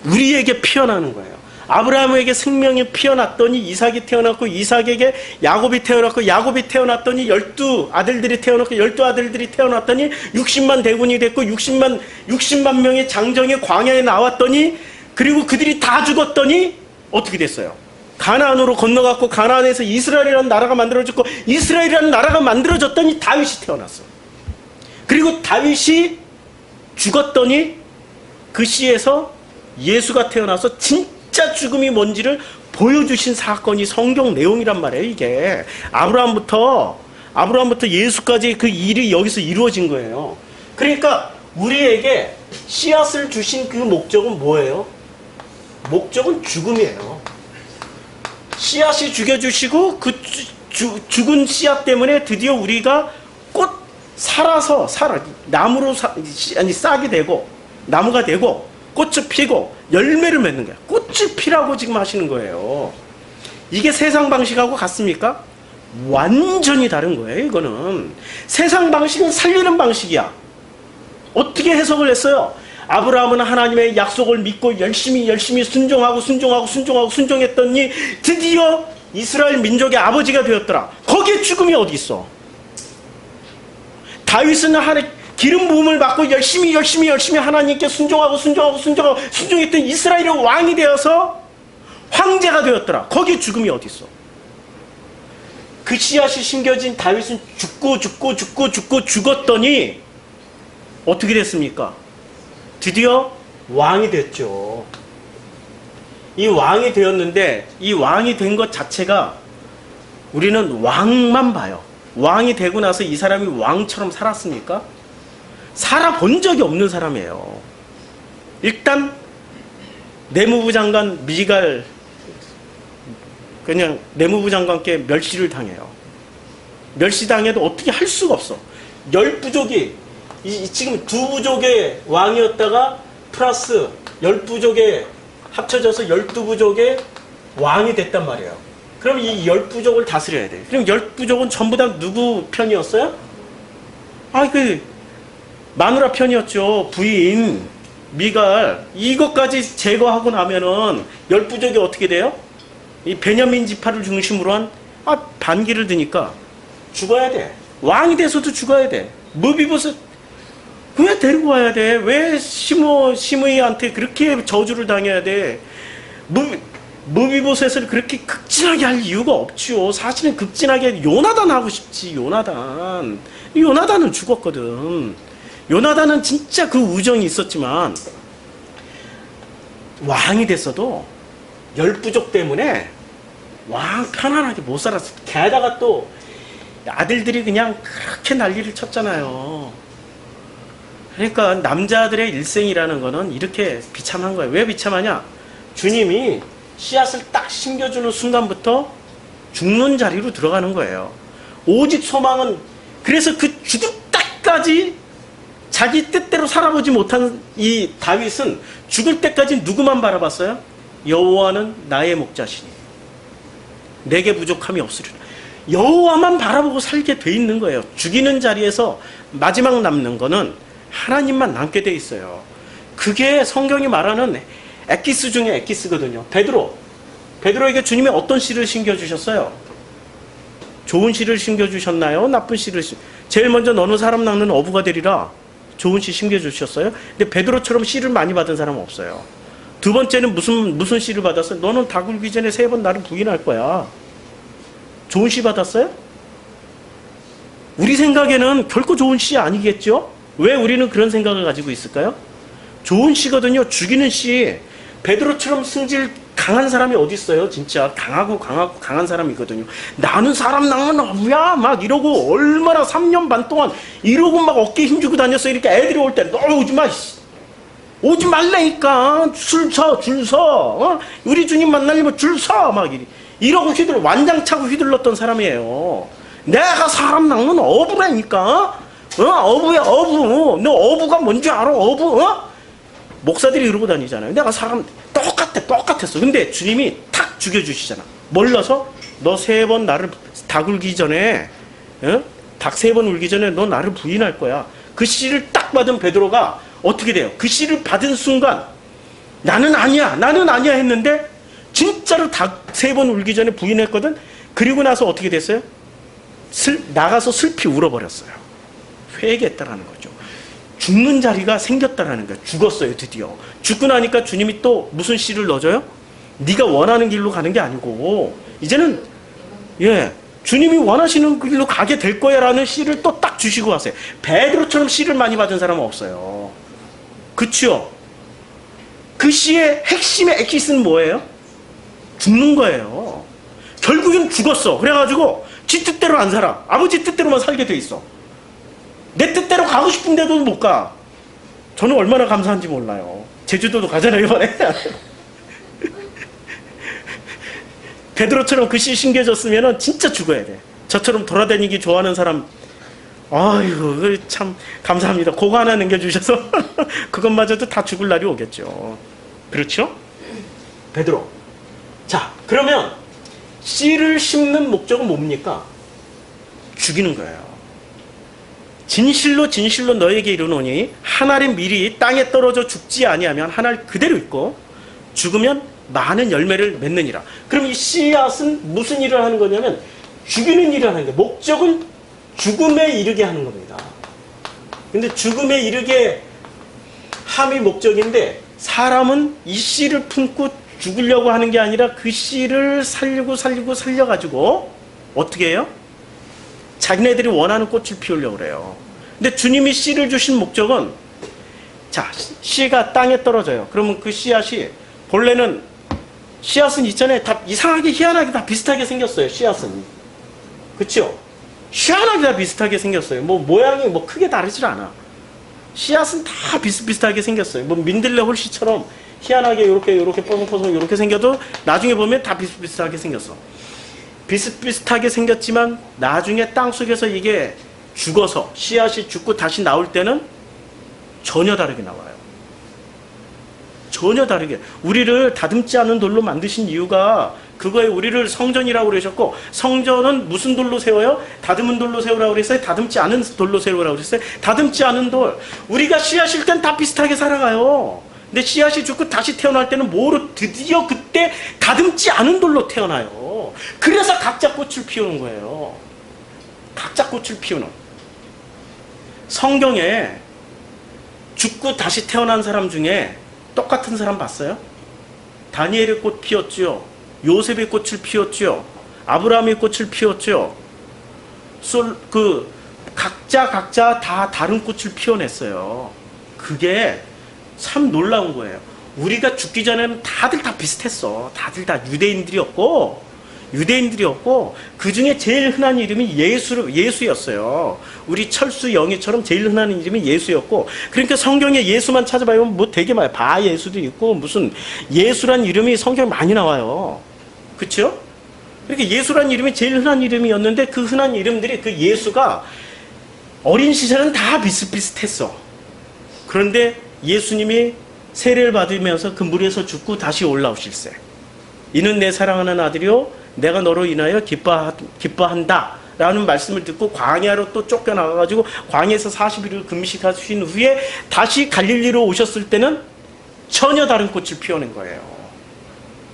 우리에게 피어나는 거예요. 아브라함에게 생명이 피어났더니 이삭이 태어났고, 이삭에게 야곱이 태어났고, 야곱이 태어났더니 12아들들이 태어났고, 12아들들이 태어났더니 60만 대군이 됐고, 60만 명의 장정이 광야에 나왔더니, 그리고 그들이 다 죽었더니 어떻게 됐어요? 가나안으로 건너갔고, 가나안에서 이스라엘이라는 나라가 만들어졌고, 이스라엘이라는 나라가 만들어졌더니 다윗이 태어났어. 그리고 다윗이 죽었더니 그 씨에서 예수가 태어나서 진짜 죽음이 뭔지를 보여주신 사건이 성경 내용이란 말이에요. 이게 아브라함부터 예수까지 그 일이 여기서 이루어진 거예요. 그러니까 우리에게 씨앗을 주신 그 목적은 뭐예요? 목적은 죽음이에요. 씨앗이 죽여주시고 그 죽은 씨앗 때문에 드디어 우리가 살아 나무로 싹이 되고 나무가 되고 꽃을 피고 열매를 맺는 거야. 꽃을 피라고 지금 하시는 거예요. 이게 세상 방식하고 같습니까? 완전히 다른 거예요. 이거는 세상 방식은 살리는 방식이야. 어떻게 해석을 했어요? 아브라함은 하나님의 약속을 믿고 열심히 순종했더니 드디어 이스라엘 민족의 아버지가 되었더라. 거기에 죽음이 어디 있어? 다윗은 기름 부음을 받고 열심히 하나님께 순종했던 이스라엘의 왕이 되어서 황제가 되었더라. 거기에 죽음이 어디 있어? 그 씨앗이 심겨진 다윗은 죽었더니 어떻게 됐습니까? 드디어 왕이 됐죠. 이 왕이 되었는데 이 왕이 된 것 자체가 우리는 왕만 봐요. 왕이 되고 나서 이 사람이 왕처럼 살았습니까? 살아본 적이 없는 사람이에요. 일단 내무부 장관 미갈 그냥 내무부 장관께 멸시를 당해요. 멸시당해도 어떻게 할 수가 없어. 10부족이 지금 2부족의 왕이었다가 플러스 10부족에 합쳐져서 12부족의 왕이 됐단 말이에요. 그럼 이 10부족을 다스려야 돼. 그럼 10부족은 전부 다 누구 편이었어요? 마누라 편이었죠. 부인 미갈. 이것까지 제거하고 나면은 10부족이 어떻게 돼요? 이 베냐민 지파를 중심으로 한 반기를 드니까 죽어야 돼. 왕이 돼서도 죽어야 돼. 무비보셋 왜 데리고 와야 돼? 왜 시므이한테 그렇게 저주를 당해야 돼? 무비보셋을 그렇게 극진하게 할 이유가 없죠. 사실은 극진하게 요나단 하고 싶지. 요나단은 죽었거든. 요나단은 진짜 그 우정이 있었지만 왕이 됐어도 10부족 때문에 왕 편안하게 못 살았어. 게다가 또 아들들이 그냥 그렇게 난리를 쳤잖아요. 그러니까 남자들의 일생이라는 거는 이렇게 비참한 거예요. 왜 비참하냐? 주님이 씨앗을 딱 심겨주는 순간부터 죽는 자리로 들어가는 거예요. 오직 소망은 그래서 그 죽을 때까지 자기 뜻대로 살아보지 못한 이 다윗은 죽을 때까지 누구만 바라봤어요? 여호와는 나의 목자시니 내게 부족함이 없으리라. 여호와만 바라보고 살게 돼 있는 거예요. 죽이는 자리에서 마지막 남는 거는 하나님만 남게 돼 있어요. 그게 성경이 말하는 에키스 중에 에키스거든요. 베드로에게 주님이 어떤 씨를 심겨주셨어요? 좋은 씨를 심겨주셨나요? 나쁜 씨를 제일 먼저 너는 사람 낚는 어부가 되리라. 좋은 씨 심겨주셨어요. 근데 베드로처럼 씨를 많이 받은 사람은 없어요. 두 번째는 무슨 씨를 받았어요? 너는 다 굴기 전에 3번 나를 부인할 거야. 좋은 씨 받았어요? 우리 생각에는 결코 좋은 씨 아니겠죠? 왜 우리는 그런 생각을 가지고 있을까요? 좋은 씨거든요. 죽이는 씨. 베드로처럼 승질 강한 사람이 어디 있어요? 진짜 강한 사람이거든요. 나는 사람 낚는 어부야 막 이러고 얼마나 3년 반 동안 이러고 막 어깨 힘주고 다녔어요. 이렇게 애들이 올 때 너 오지 마. 오지 말라니까. 줄 서. 우리 주님 만나려면 줄 서. 막 이러고 완장차고 휘둘렀던 사람이에요. 내가 사람 낚는 어부라니까. 어부야 어부. 너 어부가 뭔지 알아? 어부. 목사들이 이러고 다니잖아요. 내가 사람 똑같았어. 근데 주님이 탁 죽여주시잖아. 몰라서 너 3번 나를 닭 울기 전에 닭 3번 울기 전에 너 나를 부인할 거야. 그 씨를 딱 받은 베드로가 어떻게 돼요? 그 씨를 받은 순간 나는 아니야 했는데 진짜로 닭 3번 울기 전에 부인했거든. 그리고 나서 어떻게 됐어요? 나가서 슬피 울어버렸어요. 회개했다라는 거죠. 죽는 자리가 생겼다라는 거예요. 죽었어요. 드디어. 죽고 나니까 주님이 또 무슨 씨를 넣어줘요? 네가 원하는 길로 가는 게 아니고 이제는 주님이 원하시는 길로 가게 될 거야 라는 씨를 또 딱 주시고 가세요. 베드로처럼 씨를 많이 받은 사람은 없어요. 그쵸? 그 씨의 핵심의 에키스는 뭐예요? 죽는 거예요. 결국엔 죽었어. 그래가지고 지 뜻대로 안 살아. 아버지 뜻대로만 살게 돼 있어. 내 뜻대로 가고 싶은데도 못 가. 저는 얼마나 감사한지 몰라요. 제주도도 가잖아요 이번에. 베드로처럼 그 씨 심겨졌으면 진짜 죽어야 돼. 저처럼 돌아다니기 좋아하는 사람 아유 참 감사합니다. 그거 하나 남겨주셔서 그것마저도 다 죽을 날이 오겠죠. 그렇죠? 베드로. 자 그러면 씨를 심는 목적은 뭡니까? 죽이는 거예요. 진실로 진실로 너에게 이르노니 한 알의 밀이 땅에 떨어져 죽지 아니하면 한 알 그대로 있고 죽으면 많은 열매를 맺느니라. 그럼 이 씨앗은 무슨 일을 하는 거냐면 죽이는 일을 하는 거예요. 목적은 죽음에 이르게 하는 겁니다. 근데 죽음에 이르게 함이 목적인데 사람은 이 씨를 품고 죽으려고 하는 게 아니라 그 씨를 살려가지고 어떻게 해요? 자기네들이 원하는 꽃을 피우려고 그래요. 근데 주님이 씨를 주신 목적은 자, 씨가 땅에 떨어져요. 그러면 그 씨앗이 본래는 씨앗은 있잖아요. 다 이상하게 희한하게 다 비슷하게 생겼어요. 씨앗은. 그쵸? 희한하게 다 비슷하게 생겼어요. 뭐 모양이 뭐 크게 다르질 않아. 씨앗은 다 비슷비슷하게 생겼어요. 뭐 민들레 홀씨처럼 희한하게 요렇게 뽀송뽀송 요렇게 생겨도 나중에 보면 다 비슷비슷하게 생겼어. 비슷비슷하게 생겼지만 나중에 땅속에서 이게 죽어서 씨앗이 죽고 다시 나올 때는 전혀 다르게 나와요. 전혀 다르게. 우리를 다듬지 않은 돌로 만드신 이유가 그거에 우리를 성전이라고 그러셨고, 성전은 무슨 돌로 세워요? 다듬은 돌로 세우라고 그랬어요? 다듬지 않은 돌로 세우라고 그랬어요? 다듬지 않은 돌. 우리가 씨앗일 땐 다 비슷하게 살아가요. 근데 씨앗이 죽고 다시 태어날 때는 뭐로? 드디어 그때 다듬지 않은 돌로 태어나요. 그래서 각자 꽃을 피우는 거예요. 각자 꽃을 피우는. 성경에 죽고 다시 태어난 사람 중에 똑같은 사람 봤어요? 다니엘의 꽃 피웠지요. 요셉의 꽃을 피웠지요. 아브라함의 꽃을 피웠지요. 각자 다 다른 꽃을 피워냈어요. 그게 참 놀라운 거예요. 우리가 죽기 전에는 다들 다 비슷했어. 다들 다 유대인들이었고 그 중에 제일 흔한 이름이 예수였어요. 우리 철수 영희처럼 제일 흔한 이름이 예수였고, 그러니까 성경에 예수만 찾아봐요. 뭐 되게 많아요. 바 예수도 있고 무슨 예수란 이름이 성경에 많이 나와요. 그렇죠? 그러니까 예수란 이름이 제일 흔한 이름이었는데 그 흔한 이름들이 그 예수가 어린 시절은 다 비슷비슷했어. 그런데 예수님이 세례를 받으면서 그 물에서 죽고 다시 올라오실세. 이는 내 사랑하는 아들이요 내가 너로 인하여 기뻐한다 라는 말씀을 듣고 광야로 또 쫓겨나가가지고 광야에서 40일을 금식하신 후에 다시 갈릴리로 오셨을 때는 전혀 다른 꽃을 피워낸 거예요.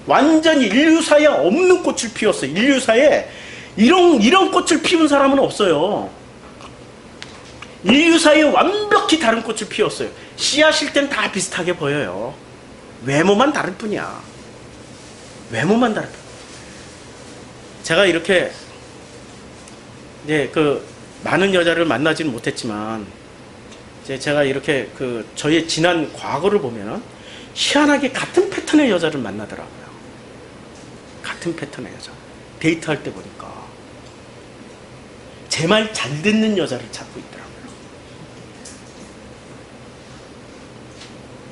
완전히 인류사에 없는 꽃을 피웠어요. 인류사에 이런 꽃을 피운 사람은 없어요. 인류사에 완벽히 다른 꽃을 피웠어요. 씨앗일 땐 다 비슷하게 보여요. 외모만 다를 뿐이야. 외모만 다를 뿐. 제가 이렇게 이제 많은 여자를 만나지는 못했지만 이제 제가 이렇게 저의 지난 과거를 보면은 희한하게 같은 패턴의 여자를 만나더라고요. 같은 패턴의 여자. 데이트할 때 보니까 제 말 잘 듣는 여자를 찾고 있더라고요.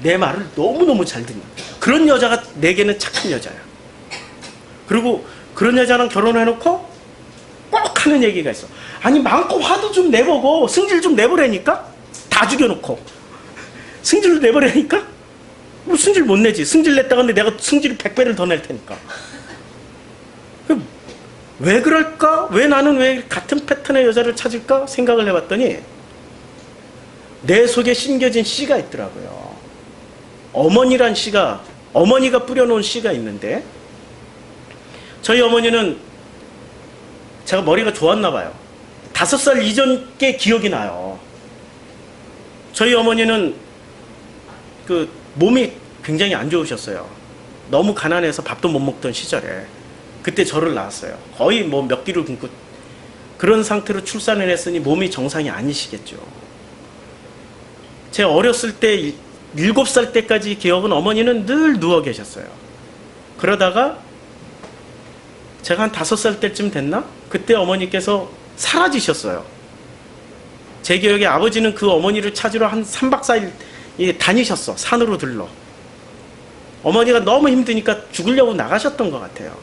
내 말을 너무너무 잘 듣는 그런 여자가 내게는 착한 여자야. 그리고 그런 여자랑 결혼해놓고 꼭 하는 얘기가 있어. 아니 많고 화도 좀 내보고 승질 좀 내보라니까? 다 죽여놓고 승질로 내보라니까? 뭐 승질 못 내지. 승질 냈다가 근데 내가 승질을 100배를 더 낼 테니까. 왜 그럴까? 왜 나는 왜 같은 패턴의 여자를 찾을까? 생각을 해봤더니 내 속에 심겨진 씨가 있더라고요. 어머니란 씨가, 어머니가 뿌려놓은 씨가 있는데, 저희 어머니는 제가 머리가 좋았나 봐요. 5살 이전 게 기억이 나요. 저희 어머니는 몸이 굉장히 안 좋으셨어요. 너무 가난해서 밥도 못 먹던 시절에 그때 저를 낳았어요. 거의 뭐 몇 끼를 굶고 그런 상태로 출산을 했으니 몸이 정상이 아니시겠죠. 제 어렸을 때 7살 때까지 기억은 어머니는 늘 누워 계셨어요. 그러다가 제가 한 5살 때쯤 됐나? 그때 어머니께서 사라지셨어요. 제 기억에 아버지는 그 어머니를 찾으러 한 3박 4일 다니셨어. 산으로 들러. 어머니가 너무 힘드니까 죽으려고 나가셨던 것 같아요.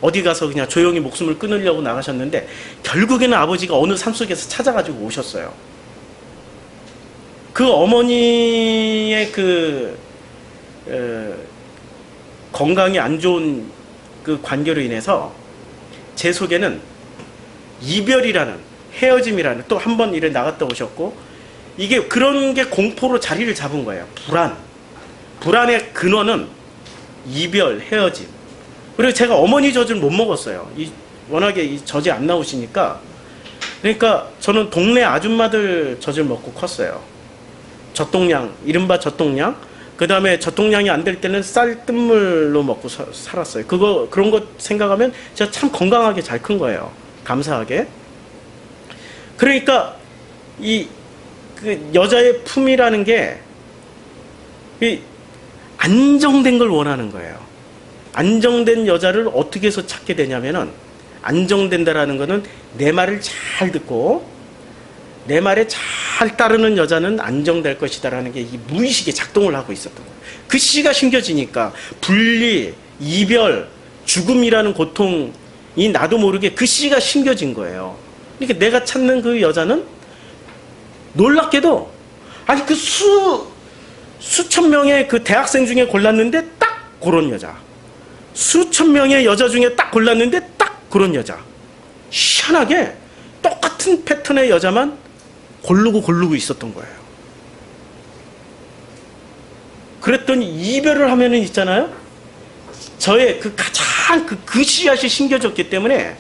어디 가서 그냥 조용히 목숨을 끊으려고 나가셨는데 결국에는 아버지가 어느 산속에서 찾아가지고 오셨어요. 그 어머니의 건강이 안 좋은 그 관계로 인해서 제 속에는 이별이라는 헤어짐이라는, 또 한 번 일에 나갔다 오셨고, 이게 그런 게 공포로 자리를 잡은 거예요. 불안의 근원은 이별, 헤어짐. 그리고 제가 어머니 젖을 못 먹었어요. 워낙에 이 젖이 안 나오시니까. 그러니까 저는 동네 아줌마들 젖을 먹고 컸어요. 젖동량, 이른바 젖동량. 그 다음에 젖동량이 안 될 때는 쌀 뜬물로 먹고 살았어요. 그런 거 생각하면 제가 참 건강하게 잘 큰 거예요. 감사하게. 그러니까 그 여자의 품이라는 게 안정된 걸 원하는 거예요. 안정된 여자를 어떻게 해서 찾게 되냐면은, 안정된다라는 거는 내 말을 잘 듣고 내 말에 잘 따르는 여자는 안정될 것이다라는 게 이 무의식에 작동을 하고 있었던 거예요. 그 씨가 심겨지니까 분리, 이별, 죽음이라는 고통이 나도 모르게 그 씨가 심겨진 거예요. 그러니까 내가 찾는 그 여자는 놀랍게도, 아니 그 수천 명의 그 대학생 중에 골랐는데 딱 그런 여자, 수천 명의 여자 중에 딱 골랐는데 딱 그런 여자, 희한하게 똑같은 패턴의 여자만 고르고 있었던 거예요. 그랬더니 이별을 하면은 있잖아요, 저의 그 가장 그 씨앗이 심겨졌기 때문에,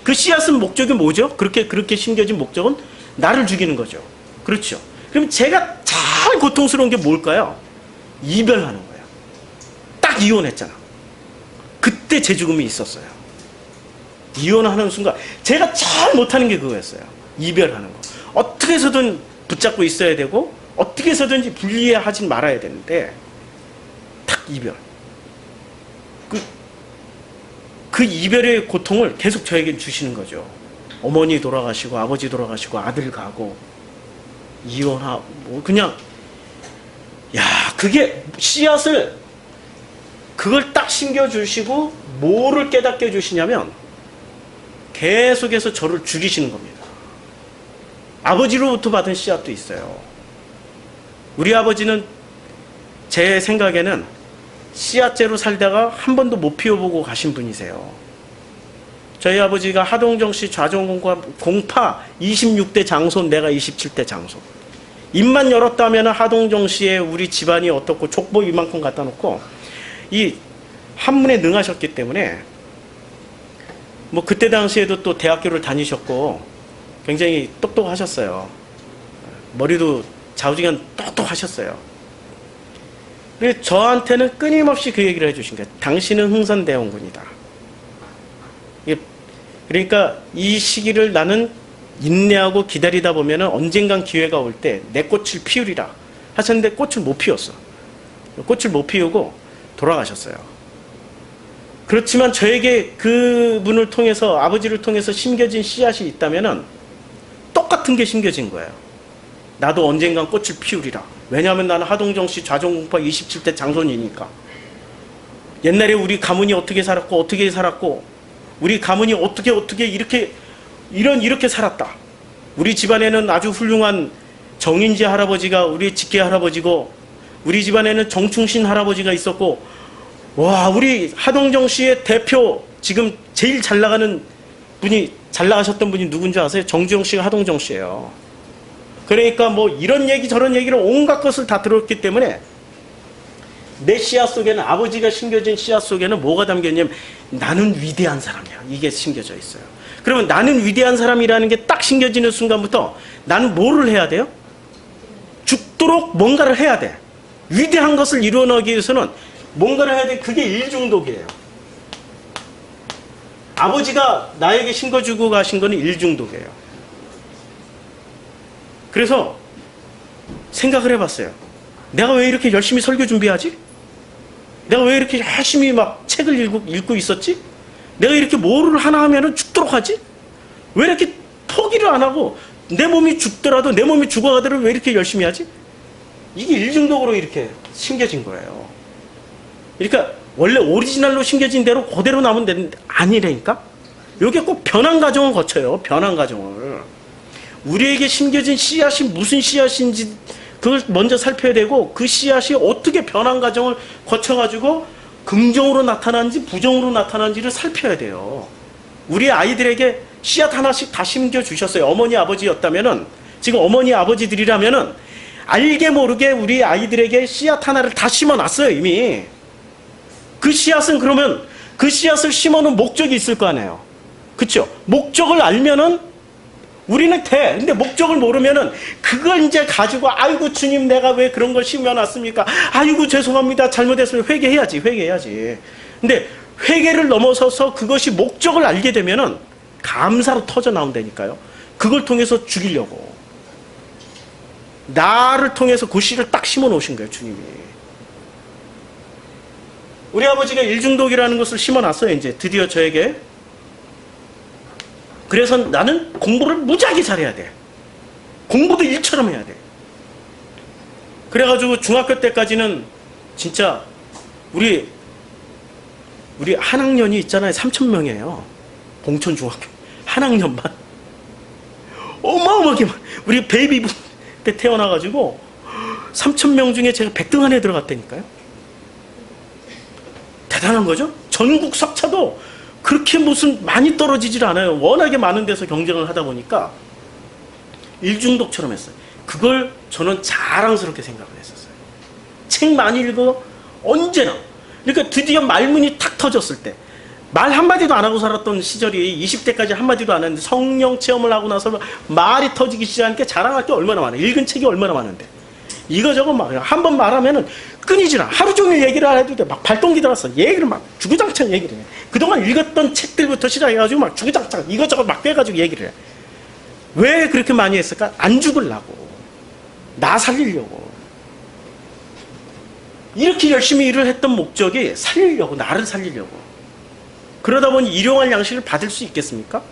그 씨앗은 목적이 뭐죠? 그렇게 심겨진 목적은 나를 죽이는 거죠. 그렇죠. 그럼 제가 잘 고통스러운 게 뭘까요? 이별하는 거예요. 딱 이혼했잖아. 그때 제 죽음이 있었어요. 이혼하는 순간 제가 잘 못하는 게 그거였어요. 이별하는 거. 어떻게 해서든 붙잡고 있어야 되고 어떻게 해서든지 분리하지 말아야 되는데, 딱 이별. 그 이별의 고통을 계속 저에게 주시는 거죠. 어머니 돌아가시고 아버지 돌아가시고 아들 가고 이혼하고, 뭐 그냥, 야, 그게 씨앗을, 그걸 딱 심겨주시고 뭐를 깨닫게 해주시냐면 계속해서 저를 죽이시는 겁니다. 아버지로부터 받은 씨앗도 있어요. 우리 아버지는 제 생각에는 씨앗째로 살다가 한 번도 못 피워보고 가신 분이세요. 저희 아버지가 하동정씨 좌종공파 26대 장손, 내가 27대 장손. 입만 열었다면 하동정씨에 우리 집안이 어떻고 족보 이만큼 갖다 놓고 이 한문에 능하셨기 때문에, 뭐 그때 당시에도 또 대학교를 다니셨고 굉장히 똑똑하셨어요. 머리도 좌우지간 똑똑하셨어요. 그래서 저한테는 끊임없이 그 얘기를 해주신 거예요. 당신은 흥선대원군이다. 그러니까 이 시기를 나는 인내하고 기다리다 보면 언젠간 기회가 올 때 내 꽃을 피우리라 하셨는데 꽃을 못 피웠어. 꽃을 못 피우고 돌아가셨어요. 그렇지만 저에게 그분을 통해서, 아버지를 통해서 심겨진 씨앗이 있다면 똑같은 게 심겨진 거예요. 나도 언젠간 꽃을 피우리라. 왜냐하면 나는 하동정씨 좌종공파 27대 장손이니까. 옛날에 우리 가문이 어떻게 살았고 우리 가문이 어떻게 이렇게 살았다. 우리 집안에는 아주 훌륭한 정인지 할아버지가 우리 직계 할아버지고, 우리 집안에는 정충신 할아버지가 있었고, 와, 우리 하동정씨의 대표, 지금 제일 잘 나가셨던 분이 누군지 아세요? 정주영씨가 하동정씨예요. 그러니까 뭐 이런 얘기 저런 얘기를 온갖 것을 다 들었기 때문에 내 씨앗 속에는, 아버지가 심겨진 씨앗 속에는 뭐가 담겨있냐면 나는 위대한 사람이야, 이게 심겨져 있어요. 그러면 나는 위대한 사람이라는 게 딱 심겨지는 순간부터 나는 뭐를 해야 돼요? 죽도록 뭔가를 해야 돼. 위대한 것을 이루어내기 위해서는 뭔가를 해야 돼. 그게 일중독이에요. 아버지가 나에게 심겨주고 가신 거는 일중독이에요. 그래서 생각을 해봤어요. 내가 왜 이렇게 열심히 설교 준비하지? 내가 왜 이렇게 열심히 막 책을 읽고 있었지? 내가 이렇게 뭐를 하나 하면은 죽도록 하지? 왜 이렇게 포기를 안 하고 내 몸이 죽더라도, 내 몸이 죽어가더라도 왜 이렇게 열심히 하지? 이게 일중독으로 이렇게 심겨진 거예요. 그러니까 원래 오리지널로 심겨진 대로 그대로 나면 되는데 아니라니까? 이게 꼭 변환 과정을 거쳐요. 변환 과정을. 우리에게 심겨진 씨앗이 무슨 씨앗인지 그걸 먼저 살펴야 되고, 그 씨앗이 어떻게 변환 과정을 거쳐가지고 긍정으로 나타나는지 부정으로 나타나는지를 살펴야 돼요. 우리 아이들에게 씨앗 하나씩 다 심겨주셨어요. 어머니 아버지였다면은, 지금 어머니 아버지들이라면은 알게 모르게 우리 아이들에게 씨앗 하나를 다 심어놨어요, 이미. 그 씨앗은 그러면 그 씨앗을 심어놓은 목적이 있을 거 아니에요. 그쵸? 목적을 알면은 우리는 돼. 근데 목적을 모르면은 그걸 이제 가지고 아이고 주님 내가 왜 그런 걸 심어놨습니까? 아이고 죄송합니다. 잘못했으면 회개해야지. 근데 회개를 넘어서서 그것이 목적을 알게 되면은 감사로 터져 나온다니까요. 그걸 통해서 죽이려고. 나를 통해서 그 씨를 딱 심어 놓으신 거예요, 주님이. 우리 아버지가 일중독이라는 것을 심어 놨어요, 이제. 드디어 저에게. 그래서 나는 공부를 무지하게 잘해야 돼. 공부도 일처럼 해야 돼. 그래가지고 중학교 때까지는 진짜 우리 한 학년이 있잖아요. 3,000명이에요. 봉천중학교. 한 학년만. 어마어마하게 많아. 우리 베이비 때 태어나가지고 3,000명 중에 제가 100등 안에 들어갔다니까요. 대단한 거죠? 전국 석차도 그렇게 무슨 많이 떨어지질 않아요. 워낙에 많은 데서 경쟁을 하다 보니까 일중독처럼 했어요. 그걸 저는 자랑스럽게 생각을 했었어요. 책 많이 읽어 언제나. 그러니까 드디어 말문이 탁 터졌을 때, 말 한마디도 안 하고 살았던 시절이 20대까지 한마디도 안 했는데 성령 체험을 하고 나서 말이 터지기 시작하니까 자랑할 게 얼마나 많아요. 읽은 책이 얼마나 많은데. 이거저거 막 한 번 말하면은 끊이질 않아. 하루 종일 얘기를 안 해도 돼. 막 발동기 들어서 얘기를 막 주구장창 얘기를 해. 그동안 읽었던 책들부터 시작해가지고 막 주구장창 이것저것 막 빼가지고 얘기를 해. 왜 그렇게 많이 했을까? 안 죽으려고. 나 살리려고. 이렇게 열심히 일을 했던 목적이 살리려고, 나를 살리려고. 그러다 보니 일용할 양식을 받을 수 있겠습니까?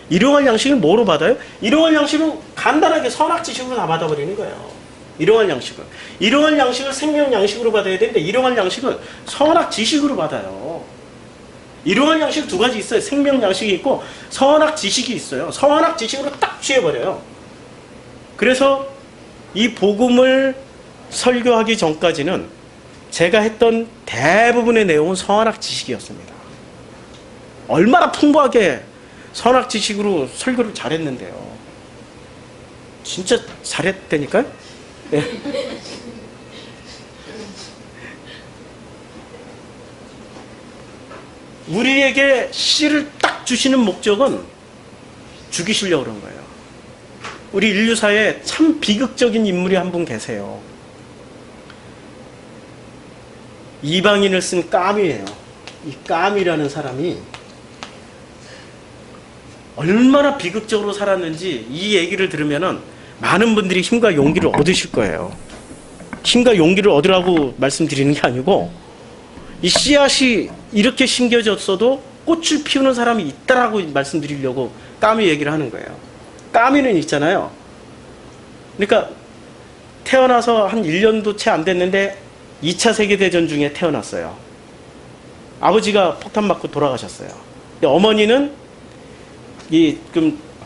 일용할 양식을 뭐로 받아요? 일용할 양식은 간단하게 선악지식으로 다 받아버리는 거예요. 일용할 양식을. 일용할 양식을 생명 양식으로 받아야 되는데 일용할 양식은 선악지식으로 받아요. 일용할 양식 두 가지 있어요. 생명 양식이 있고 선악지식이 있어요. 선악지식으로 딱 취해버려요. 그래서 이 복음을 설교하기 전까지는 제가 했던 대부분의 내용은 선악지식이었습니다. 얼마나 풍부하게 선악지식으로 설교를 잘했는데요. 진짜 잘했다니까요? 네. 우리에게 씨를 딱 주시는 목적은 죽이시려고 그런 거예요. 우리 인류사에 참 비극적인 인물이 한 분 계세요. 이방인을 쓴 까미예요. 이 까미라는 사람이 얼마나 비극적으로 살았는지 이 얘기를 들으면은 많은 분들이 힘과 용기를 얻으실 거예요. 힘과 용기를 얻으라고 말씀드리는 게 아니고, 이 씨앗이 이렇게 심겨졌어도 꽃을 피우는 사람이 있다라고 말씀드리려고 까미 얘기를 하는 거예요. 까미는 있잖아요. 그러니까 태어나서 한 1년도 채 안 됐는데 2차 세계대전 중에 태어났어요. 아버지가 폭탄 맞고 돌아가셨어요. 근데 어머니는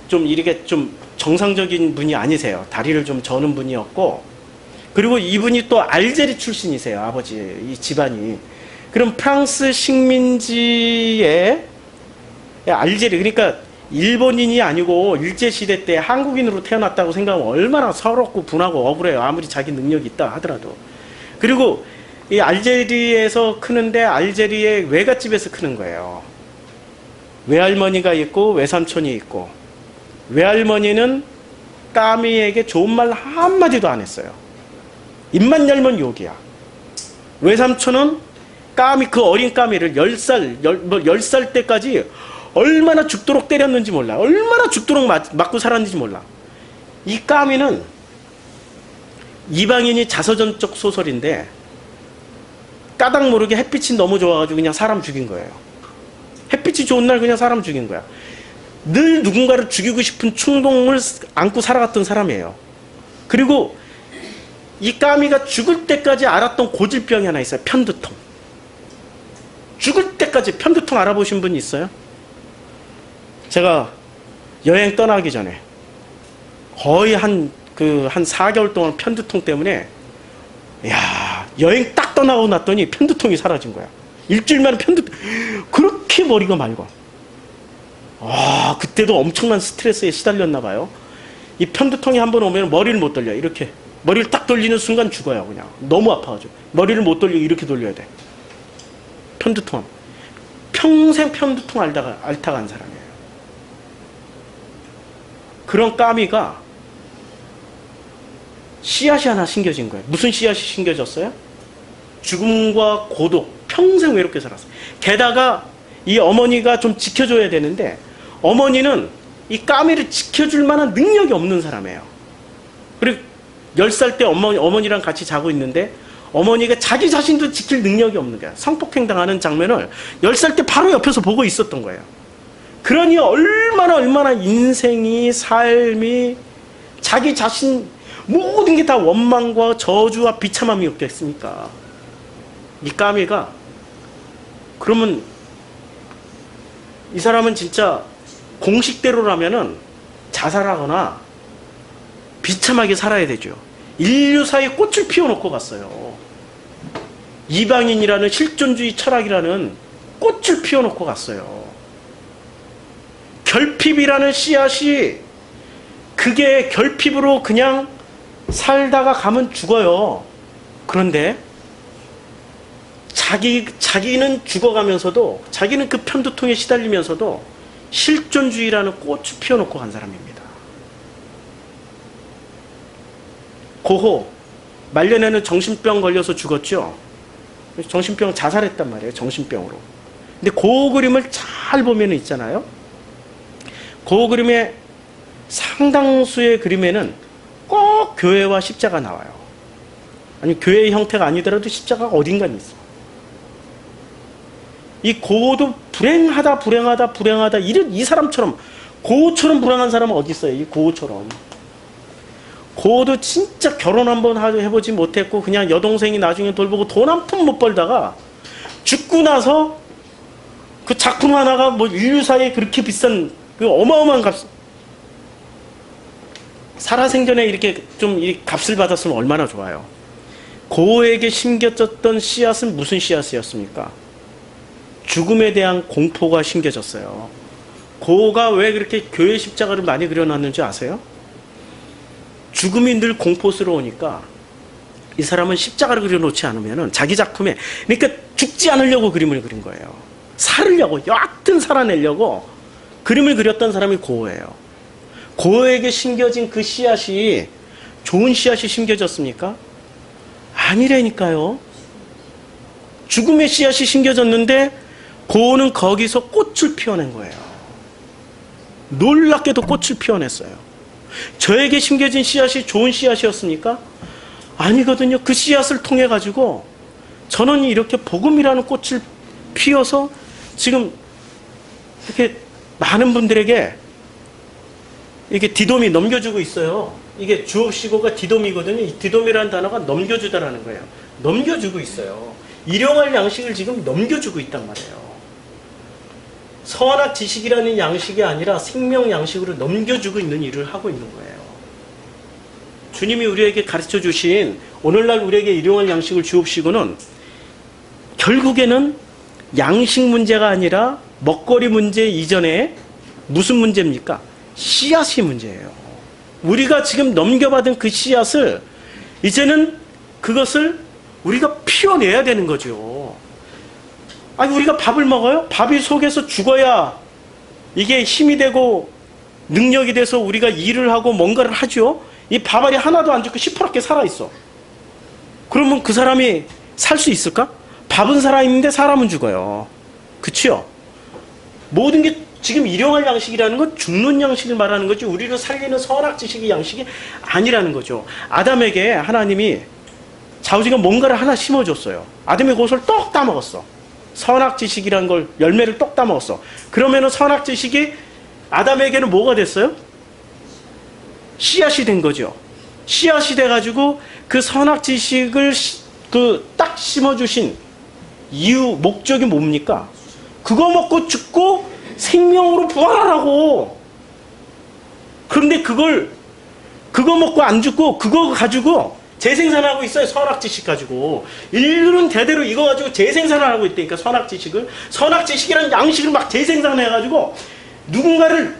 좀 이렇게 좀 정상적인 분이 아니세요. 다리를 좀 저는 분이었고, 그리고 이분이 또 알제리 출신이세요. 아버지 이 집안이. 그럼 프랑스 식민지의 알제리, 그러니까 일본인이 아니고 일제시대 때 한국인으로 태어났다고 생각하면 얼마나 서럽고 분하고 억울해요. 아무리 자기 능력이 있다 하더라도. 그리고 이 알제리에서 크는데 알제리의 외갓집에서 크는 거예요. 외할머니가 있고 외삼촌이 있고, 외할머니는 까미에게 좋은 말 한마디도 안 했어요. 입만 열면 욕이야. 외삼촌은 까미, 그 어린 까미를 10살 때까지 얼마나 죽도록 때렸는지 몰라. 얼마나 죽도록 맞고 살았는지 몰라. 이 까미는 이방인이 자서전적 소설인데 까닭 모르게 햇빛이 너무 좋아가지고 그냥 사람 죽인 거예요. 햇빛이 좋은 날 그냥 사람 죽인 거야. 늘 누군가를 죽이고 싶은 충동을 안고 살아갔던 사람이에요. 그리고 이 까미가 죽을 때까지 알았던 고질병이 하나 있어요. 편두통. 죽을 때까지 편두통 알아보신 분 있어요? 제가 여행 떠나기 전에 거의 한 4개월 동안 편두통 때문에, 여행 딱 떠나고 났더니 편두통이 사라진 거야. 일주일 만에 편두통. 그렇게 머리가 맑아. 그때도 엄청난 스트레스에 시달렸나 봐요. 이 편두통이 한번 오면 머리를 못 돌려요. 이렇게. 머리를 딱 돌리는 순간 죽어요. 그냥. 너무 아파가지고. 머리를 못 돌리고 이렇게 돌려야 돼. 편두통. 평생 편두통 앓다가 간 사람이에요. 그런 까미가 씨앗이 하나 심겨진 거예요. 무슨 씨앗이 심겨졌어요? 죽음과 고독, 평생 외롭게 살았어요. 게다가 이 어머니가 좀 지켜줘야 되는데 어머니는 이 까미를 지켜줄 만한 능력이 없는 사람이에요. 그리고 10살 때 어머니랑 같이 자고 있는데 어머니가 자기 자신도 지킬 능력이 없는 거야. 성폭행당하는 장면을 10살 때 바로 옆에서 보고 있었던 거예요. 그러니 얼마나 인생이, 삶이, 자기 자신 모든 게 다 원망과 저주와 비참함이었겠습니까? 이 까미가 그러면 이 사람은 진짜 공식대로라면은 자살하거나 비참하게 살아야 되죠. 인류사에 꽃을 피워놓고 갔어요. 이방인이라는 실존주의 철학이라는 꽃을 피워놓고 갔어요. 결핍이라는 씨앗이 그게 결핍으로 그냥 살다가 가면 죽어요. 그런데 자기는 죽어가면서도 자기는 그 편두통에 시달리면서도 실존주의라는 꽃을 피워놓고 간 사람입니다. 고호 말년에는 정신병 걸려서 죽었죠. 정신병 자살했단 말이에요. 정신병으로. 근데 그 그림을 잘 보면 있잖아요. 그 그림의 상당수의 그림에는 꼭 교회와 십자가 나와요. 아니 교회의 형태가 아니더라도 십자가가 어딘가 있어. 이 고도 불행하다 이 사람처럼 고처럼 불행한 사람은 어디 있어요? 이 고처럼. 고도 진짜 결혼 한번 해보지 못했고 그냥 여동생이 나중에 돌보고 돈 한 푼 못 벌다가 죽고 나서 그 작품 하나가 뭐 인류사에 그렇게 비싼 그 어마어마한 값, 살아생전에 이렇게 좀 이 값을 받았으면 얼마나 좋아요. 고에게 심겨졌던 씨앗은 무슨 씨앗이었습니까? 죽음에 대한 공포가 심겨졌어요. 고가 왜 그렇게 교회 십자가를 많이 그려놨는지 아세요? 죽음이 늘 공포스러우니까 이 사람은 십자가를 그려놓지 않으면 자기 작품에, 그러니까 죽지 않으려고 그림을 그린 거예요. 살으려고, 여하튼 살아내려고 그림을 그렸던 사람이 고예요. 고에게 심겨진 그 씨앗이 좋은 씨앗이 심겨졌습니까? 아니라니까요. 죽음의 씨앗이 심겨졌는데 고는 거기서 꽃을 피워낸 거예요. 놀랍게도 꽃을 피워냈어요. 저에게 심겨진 씨앗이 좋은 씨앗이었습니까? 아니거든요. 그 씨앗을 통해 가지고 저는 이렇게 복음이라는 꽃을 피워서 지금 이렇게 많은 분들에게 이게 디돔이 넘겨주고 있어요. 이게 주옵시고가 디돔이거든요. 이 디돔이라는 단어가 넘겨주다라는 거예요. 넘겨주고 있어요. 일용할 양식을 지금 넘겨주고 있단 말이에요. 선악 지식이라는 양식이 아니라 생명 양식으로 넘겨주고 있는 일을 하고 있는 거예요. 주님이 우리에게 가르쳐 주신 오늘날 우리에게 일용할 양식을 주옵시고는 결국에는 양식 문제가 아니라 먹거리 문제 이전에 무슨 문제입니까? 씨앗이 문제예요. 우리가 지금 넘겨받은 그 씨앗을 이제는 그것을 우리가 피워내야 되는 거죠. 아니 우리가 밥을 먹어요? 밥이 속에서 죽어야 이게 힘이 되고 능력이 돼서 우리가 일을 하고 뭔가를 하죠. 이 밥알이 하나도 안 죽고 시퍼렇게 살아있어. 그러면 그 사람이 살 수 있을까? 밥은 살아있는데 사람은 죽어요. 그치요? 모든 게 지금 일용할 양식이라는 건 죽는 양식을 말하는 거지 우리를 살리는 선악지식의 양식이 아니라는 거죠. 아담에게 하나님이 자우지가 뭔가를 하나 심어줬어요. 아담이 그것을 똑 따먹었어. 선악지식이라는 걸 열매를 똑 따먹었어. 그러면은 선악지식이 아담에게는 뭐가 됐어요? 씨앗이 된 거죠. 씨앗이 돼가지고 그 선악지식을 딱 심어주신 이유, 목적이 뭡니까? 그거 먹고 죽고 생명으로 부활하라고. 그런데 그거 먹고 안 죽고 그거 가지고 재생산하고 있어요. 선악지식 가지고. 인류는 대대로 이거 가지고 재생산을 하고 있다니까. 선악지식이라는 양식을 막 재생산해가지고 누군가를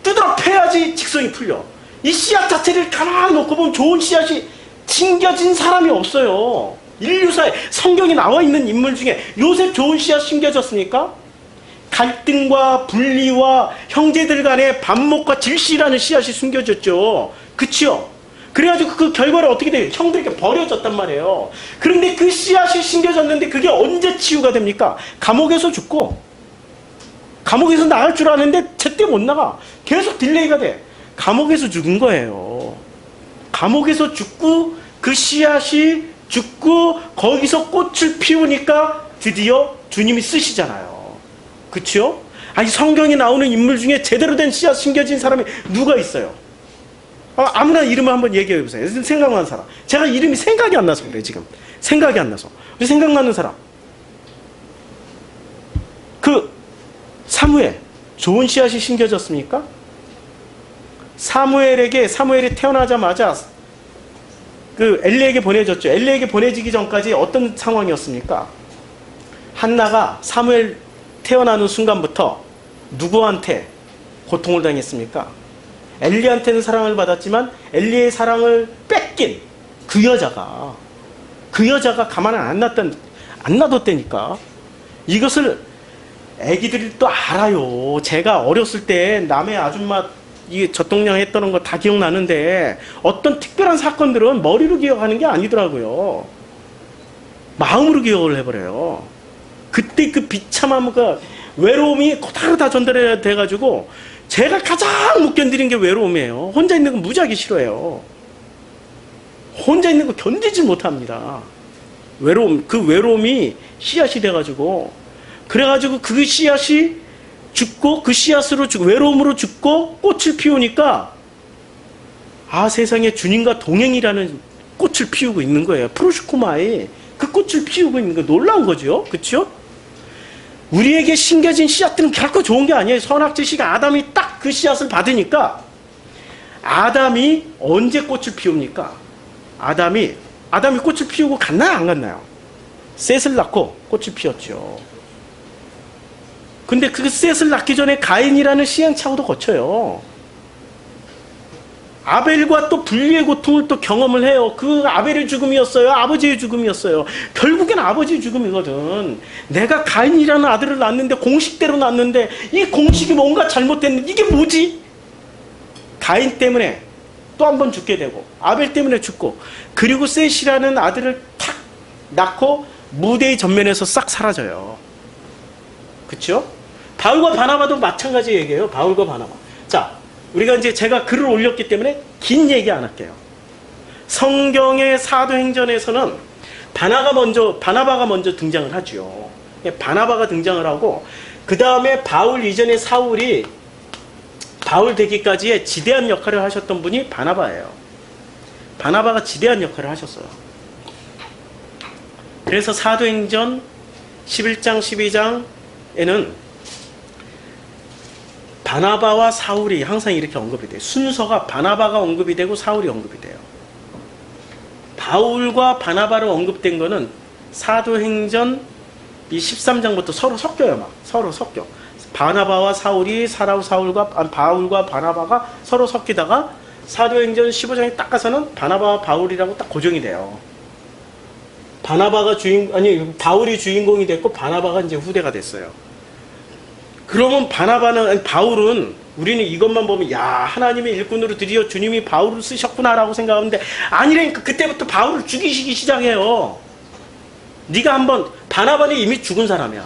두드러 패야지 직성이 풀려. 이 씨앗 자체를 가만히 놓고 보면 좋은 씨앗이 심겨진 사람이 없어요. 인류사에 성경에 나와 있는 인물 중에 요셉 좋은 씨앗 심겨졌습니까? 갈등과 분리와 형제들 간의 반목과 질시라는 씨앗이 숨겨졌죠. 그치요? 그래가지고 그 결과를 어떻게 돼요? 형들에게 버려졌단 말이에요. 그런데 그 씨앗이 심겨졌는데 그게 언제 치유가 됩니까? 감옥에서 죽고, 감옥에서 나갈 줄 아는데 제때 못 나가. 계속 딜레이가 돼. 감옥에서 죽은 거예요. 감옥에서 죽고 그 씨앗이 죽고 거기서 꽃을 피우니까 드디어 주님이 쓰시잖아요. 그치요? 아니 성경에 나오는 인물 중에 제대로 된 씨앗 심겨진 사람이 누가 있어요? 아무나 이름을 한번 얘기해 보세요. 생각나는 사람. 제가 이름이 생각이 안 나서 그래 지금. 생각이 안 나서. 생각나는 사람. 그 사무엘 좋은 씨앗이 심겨졌습니까? 사무엘이 태어나자마자 그 엘리에게 보내졌죠. 엘리에게 보내지기 전까지 어떤 상황이었습니까? 한나가 사무엘 태어나는 순간부터 누구한테 고통을 당했습니까? 엘리한테는 사랑을 받았지만 엘리의 사랑을 뺏긴 그 여자가 가만 안 놔뒀다니까. 이것을 애기들이 또 알아요. 제가 어렸을 때 남의 아줌마 이 젖동량 했던 거 다 기억나는데 어떤 특별한 사건들은 머리로 기억하는 게 아니더라고요. 마음으로 기억을 해버려요. 그때 그 비참함과 외로움이 그대로 다 전달이 돼가지고 제가 가장 못 견디는 게 외로움이에요. 혼자 있는 거 무지하게 싫어해요. 혼자 있는 거 견디지 못합니다. 그 외로움이 씨앗이 돼가지고 그래가지고 그 씨앗이 죽고 그 씨앗으로 외로움으로 죽고 꽃을 피우니까 세상에 주님과 동행이라는 꽃을 피우고 있는 거예요. 프로시코마에 그 꽃을 피우고 있는 거 놀라운 거죠. 그렇죠? 우리에게 심겨진 씨앗들은 결코 좋은 게 아니에요. 선악지시가 아담이 딱 그 씨앗을 받으니까 아담이 언제 꽃을 피웁니까? 아담이 꽃을 피우고 갔나요? 안 갔나요? 셋을 낳고 꽃을 피웠죠. 근데 그 셋을 낳기 전에 가인이라는 시행착오도 거쳐요. 아벨과 또 분리의 고통을 또 경험을 해요. 그 아벨의 죽음이었어요? 아버지의 죽음이었어요? 결국엔 아버지의 죽음이거든. 내가 가인이라는 아들을 낳았는데 공식대로 낳았는데 이 공식이 뭔가 잘못됐는데 이게 뭐지? 가인 때문에 또 한 번 죽게 되고 아벨 때문에 죽고 그리고 셋이라는 아들을 탁 낳고 무대의 전면에서 싹 사라져요. 그쵸? 바울과 바나바도 마찬가지 얘기예요. 바울과 바나바. 자, 우리가 이제 제가 글을 올렸기 때문에 긴 얘기 안 할게요. 성경의 사도행전에서는 바나바가 먼저 등장을 하죠. 바나바가 등장을 하고 그 다음에 바울 이전에 사울이 바울 되기까지의 지대한 역할을 하셨던 분이 바나바예요. 바나바가 지대한 역할을 하셨어요. 그래서 사도행전 11장 12장에는 바나바와 사울이 항상 이렇게 언급이 돼요. 순서가 바나바가 언급이 되고 사울이 언급이 돼요. 바울과 바나바로 언급된 거는 사도행전 이 13장부터 서로 섞여요. 서로 섞여. 바나바와 사울이 바울과 바나바가 서로 섞이다가 사도행전 15장에 딱 가서는 바나바와 바울이라고 딱 고정이 돼요. 바울이 주인공이 됐고 바나바가 이제 후대가 됐어요. 그러면 바울은 우리는 이것만 보면 하나님의 일꾼으로 드디어 주님이 바울을 쓰셨구나라고 생각하는데 아니라니까. 그때부터 바울을 죽이시기 시작해요. 네가 한번 바나바는 이미 죽은 사람이야.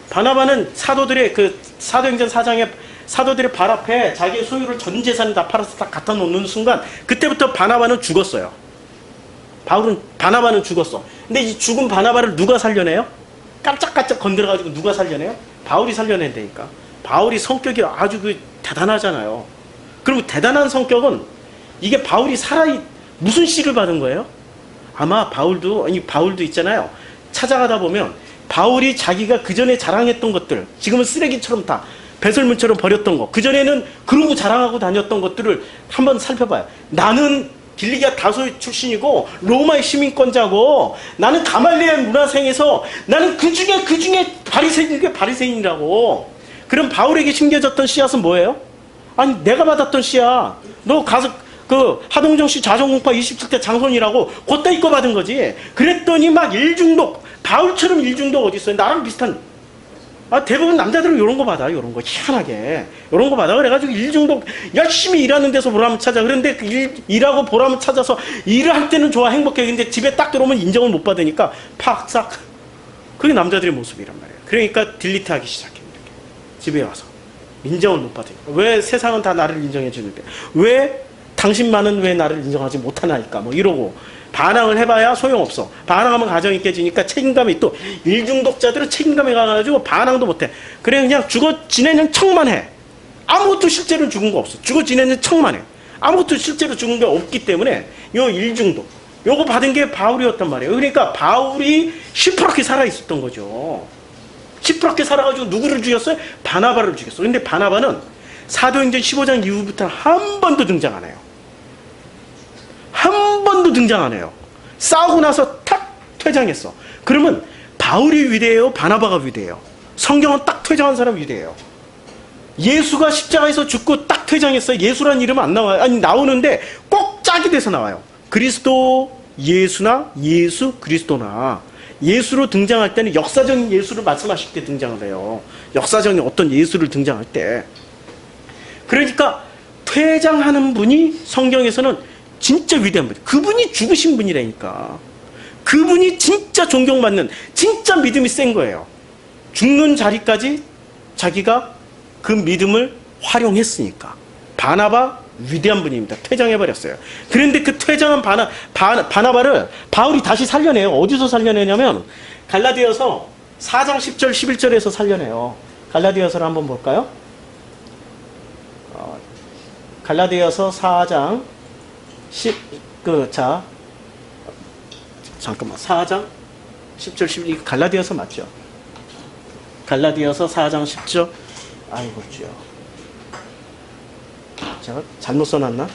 바나바는 사도들의 사도행전 4장에 사도들의 발 앞에 자기의 소유를 전 재산을 다 팔아서 딱 갖다 놓는 순간 그때부터 바나바는 죽었어요. 바나바는 죽었어. 근데 이 죽은 바나바를 누가 살려내요? 깜짝깜짝 건드려가지고 누가 살려내요? 바울이 살려낸다니까. 바울이 성격이 아주 대단하잖아요. 그리고 대단한 성격은 이게 바울이 무슨 씨를 받은 거예요? 아마 바울도 있잖아요. 찾아가다 보면 바울이 자기가 그전에 자랑했던 것들, 지금은 쓰레기처럼 다 배설물처럼 버렸던 거, 그전에는 그러고 자랑하고 다녔던 것들을 한번 살펴봐요. 나는 길리기아 다소 출신이고 로마의 시민권자고 나는 가말리엘 문화생에서 나는 그 중에 바리새인이라고. 그럼 바울에게 심겨졌던 씨앗은 뭐예요? 아니, 내가 받았던 씨앗. 너 가서 그 하동정 씨 자전공파 27대 장손이라고 그때 이거 받은 거지. 그랬더니 막 일중독, 바울처럼 일중독 어디 있어요? 나랑 비슷한. 대부분 남자들은 이런 거 받아. 이런 거 희한하게 이런 거 받아. 그래가지고 일중독 열심히 일하는 데서 보람을 찾아. 그런데 그 일하고 보람을 찾아서 일을 할 때는 좋아, 행복해. 근데 집에 딱 들어오면 인정을 못 받으니까 팍싹. 그게 남자들의 모습이란 말이에요. 그러니까 딜리트하기 시작합니다. 집에 와서 인정을 못 받으니까. 왜 세상은 다 나를 인정해 주는데 왜 당신만은 왜 나를 인정하지 못하나니까 뭐 이러고 반항을 해봐야 소용없어. 반항하면 가정이 깨지니까 책임감이, 또 일중독자들은 책임감이 강해가지고 반항도 못해. 그래 그냥 죽어 지내는 척만 해. 아무것도 실제로 죽은 거 없어. 죽어 지내는 척만 해. 아무것도 실제로 죽은 게 없기 때문에 요 일중독 요거 받은 게 바울이었단 말이에요. 그러니까 바울이 시퍼렇게 살아있었던 거죠. 시퍼렇게 살아가지고 누구를 죽였어요? 바나바를 죽였어. 근데 바나바는 사도행전 15장 이후부터는 한 번도 등장 안 해요. 한 번도 등장 안 해요. 싸우고 나서 탁 퇴장했어. 그러면 바울이 위대해요? 바나바가 위대해요? 성경은 딱 퇴장한 사람이 위대해요. 예수가 십자가에서 죽고 딱 퇴장했어요. 예수란 이름 안 나와요. 아니, 나오는데 꼭 짝이 돼서 나와요. 그리스도 예수나 예수 그리스도나. 예수로 등장할 때는 역사적인 예수를 말씀하실 때 등장을 해요. 역사적인 어떤 예수를 등장할 때. 그러니까 퇴장하는 분이 성경에서는 진짜 위대한 분. 그분이 죽으신 분이라니까. 그분이 진짜 존경받는, 진짜 믿음이 센 거예요. 죽는 자리까지 자기가 그 믿음을 활용했으니까. 바나바 위대한 분입니다. 퇴장해버렸어요. 그런데 그 퇴장한 바나바를 바울이 다시 살려내요. 어디서 살려내냐면 갈라디아서 4장 10절 11절에서 살려내요. 갈라디아서를 한번 볼까요? 갈라디아서 4장 4장 10절 11절 갈라디아서 맞죠? 갈라디아서 4장 10절. 아이고 주여, 제가 잘못 써놨나?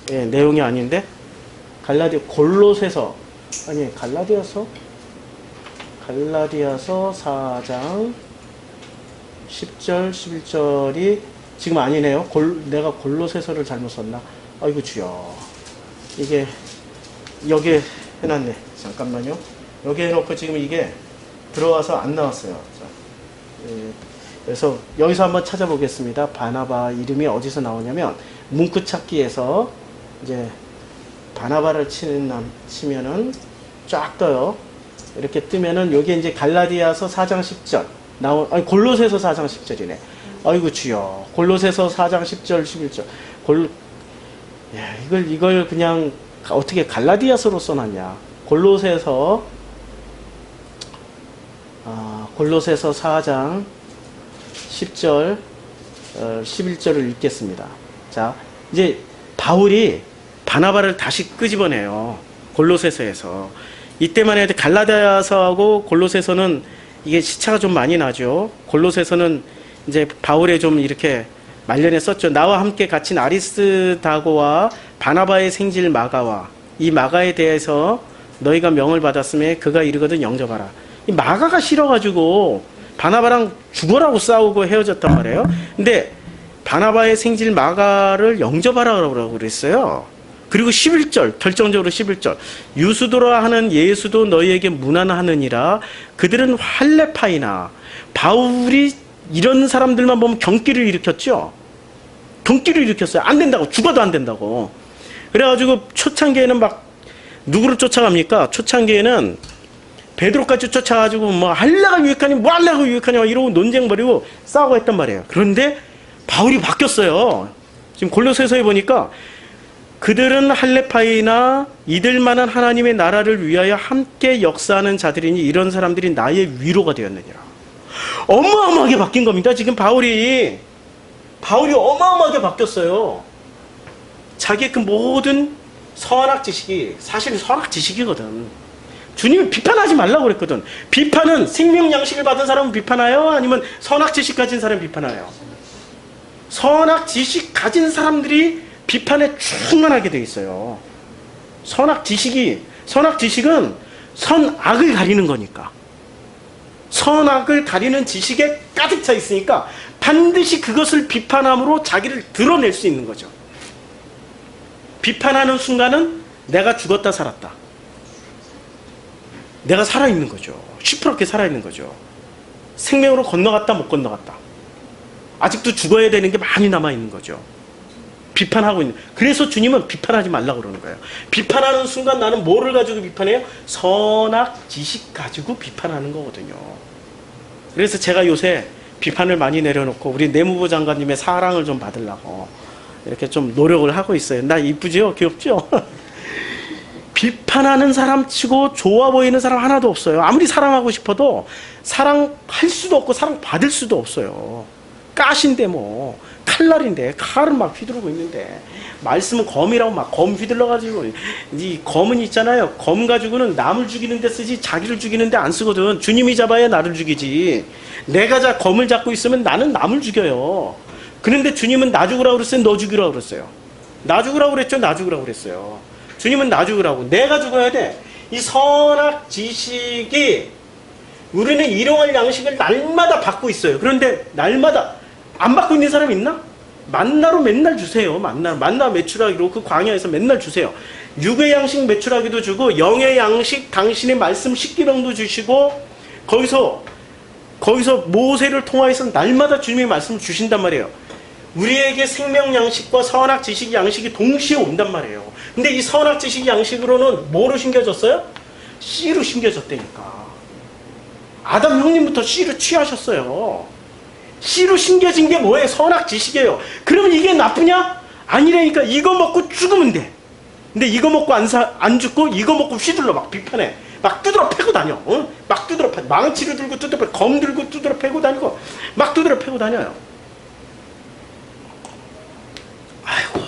예, 내용이 아닌데. 골로새서 아니 갈라디아서 4장 10절 11절이 지금 아니네요. 내가 골로새서를 잘못 썼나? 아이고 주여, 이게 여기에 해놨네. 잠깐만요. 여기 해놓고 지금 이게 들어와서 안 나왔어요. 자, 그래서 여기서 한번 찾아보겠습니다. 바나바 이름이 어디서 나오냐면 문구 찾기에서 이제 바나바를 치면은 쫙 떠요. 이렇게 뜨면은 여기 이제 갈라디아서 4장 10절 아니 골로새서 4장 10절이네. 아이고 주여, 골로새서 4장 10절 11절 이걸 그냥 어떻게 갈라디아서로 써놨냐. 골로새서 4장 10절 11절을 읽겠습니다. 자, 이제 바울이 바나바를 다시 끄집어내요. 골로새서에서. 이때만 해도 갈라디아서하고 골로새서는 이게 시차가 좀 많이 나죠. 골로새서는 이제 바울에 좀 이렇게 말년에 썼죠. 나와 함께 갇힌 아리스다고와 바나바의 생질 마가와 이 마가에 대해서 너희가 명을 받았음에 그가 이르거든 영접하라. 이 마가가 싫어가지고 바나바랑 죽어라고 싸우고 헤어졌단 말이에요. 근데 바나바의 생질 마가를 영접하라고 그랬어요. 그리고 11절, 결정적으로 11절. 유수도라 하는 예수도 너희에게 무난하느니라. 그들은 할레파이나. 바울이 이런 사람들만 보면 경기를 일으켰죠. 경기를 일으켰어요. 안 된다고. 죽어도 안 된다고. 그래가지고 초창기에는 막 누구를 쫓아갑니까? 초창기에는 베드로까지 쫓아가지고 뭐 할라가 유익하니 뭐 할라가 유익하니 이러고 논쟁 벌이고 싸우고 했단 말이에요. 그런데 바울이 바뀌었어요. 지금 골로새서에 보니까 그들은 할레파이나 이들만한 하나님의 나라를 위하여 함께 역사하는 자들이니 이런 사람들이 나의 위로가 되었느니라. 어마어마하게 바뀐 겁니다. 지금 바울이 어마어마하게 바뀌었어요. 자기의 그 모든 선악 지식이 사실은 선악 지식이거든. 주님이 비판하지 말라고 그랬거든. 비판은 생명 양식을 받은 사람은 비판하여? 아니면 선악 지식 가진 사람이 비판하여? 선악 지식 가진 사람들이 비판에 충만하게 돼 있어요. 선악 지식은 선악을 가리는 거니까. 선악을 가리는 지식에 가득 차 있으니까 반드시 그것을 비판함으로 자기를 드러낼 수 있는 거죠. 비판하는 순간은 내가 죽었다 살았다. 내가 살아있는 거죠. 시퍼렇게 살아있는 거죠. 생명으로 건너갔다 못 건너갔다. 아직도 죽어야 되는 게 많이 남아있는 거죠. 비판하고 있는. 그래서 주님은 비판하지 말라고 그러는 거예요. 비판하는 순간 나는 뭐를 가지고 비판해요? 선악 지식 가지고 비판하는 거거든요. 그래서 제가 요새 비판을 많이 내려놓고 우리 내무부 장관님의 사랑을 좀 받으려고 이렇게 좀 노력을 하고 있어요. 나 이쁘죠? 귀엽죠? 비판하는 사람 치고 좋아 보이는 사람 하나도 없어요. 아무리 사랑하고 싶어도 사랑할 수도 없고 사랑받을 수도 없어요. 가시인데 뭐 칼날인데 칼을 막 휘두르고 있는데 말씀은 검이라고 막 검 휘둘러가지고 이 검은 있잖아요. 검 가지고는 남을 죽이는 데 쓰지 자기를 죽이는 데 안 쓰거든. 주님이 잡아야 나를 죽이지. 내가 검을 잡고 있으면 나는 남을 죽여요. 그런데 주님은 나 죽으라고 그랬어요? 너 죽이라고 그랬어요? 나 죽으라고 그랬죠? 나 죽으라고 그랬어요. 주님은 나 죽으라고. 내가 죽어야 돼. 이 선악 지식이 우리는 일용할 양식을 날마다 받고 있어요. 그런데 날마다 안 받고 있는 사람 있나? 만나로 맨날 주세요. 만나 매출하기로 그 광야에서 맨날 주세요. 육의 양식 매출하기도 주고 영의 양식 당신의 말씀 식기병도 주시고 거기서 모세를 통하여서 날마다 주님의 말씀을 주신단 말이에요. 우리에게 생명 양식과 선악 지식 양식이 동시에 온단 말이에요. 근데 이 선악 지식 양식으로는 뭐로 심겨졌어요? 씨로 심겨졌다니까. 아담 형님부터 씨를 취하셨어요. 씨로 심겨진 게 뭐예요? 선악 지식이에요. 그러면 이게 나쁘냐? 아니라니까. 이거 먹고 죽으면 돼. 근데 이거 먹고 안 죽고 이거 먹고 휘둘러 막 비판해. 막 두드러 패고 다녀. 어? 막 두드러 패. 망치를 들고 두드러 패. 검 들고 두드러 패고 다니고 막 두드러 패고 다녀요. 아이고,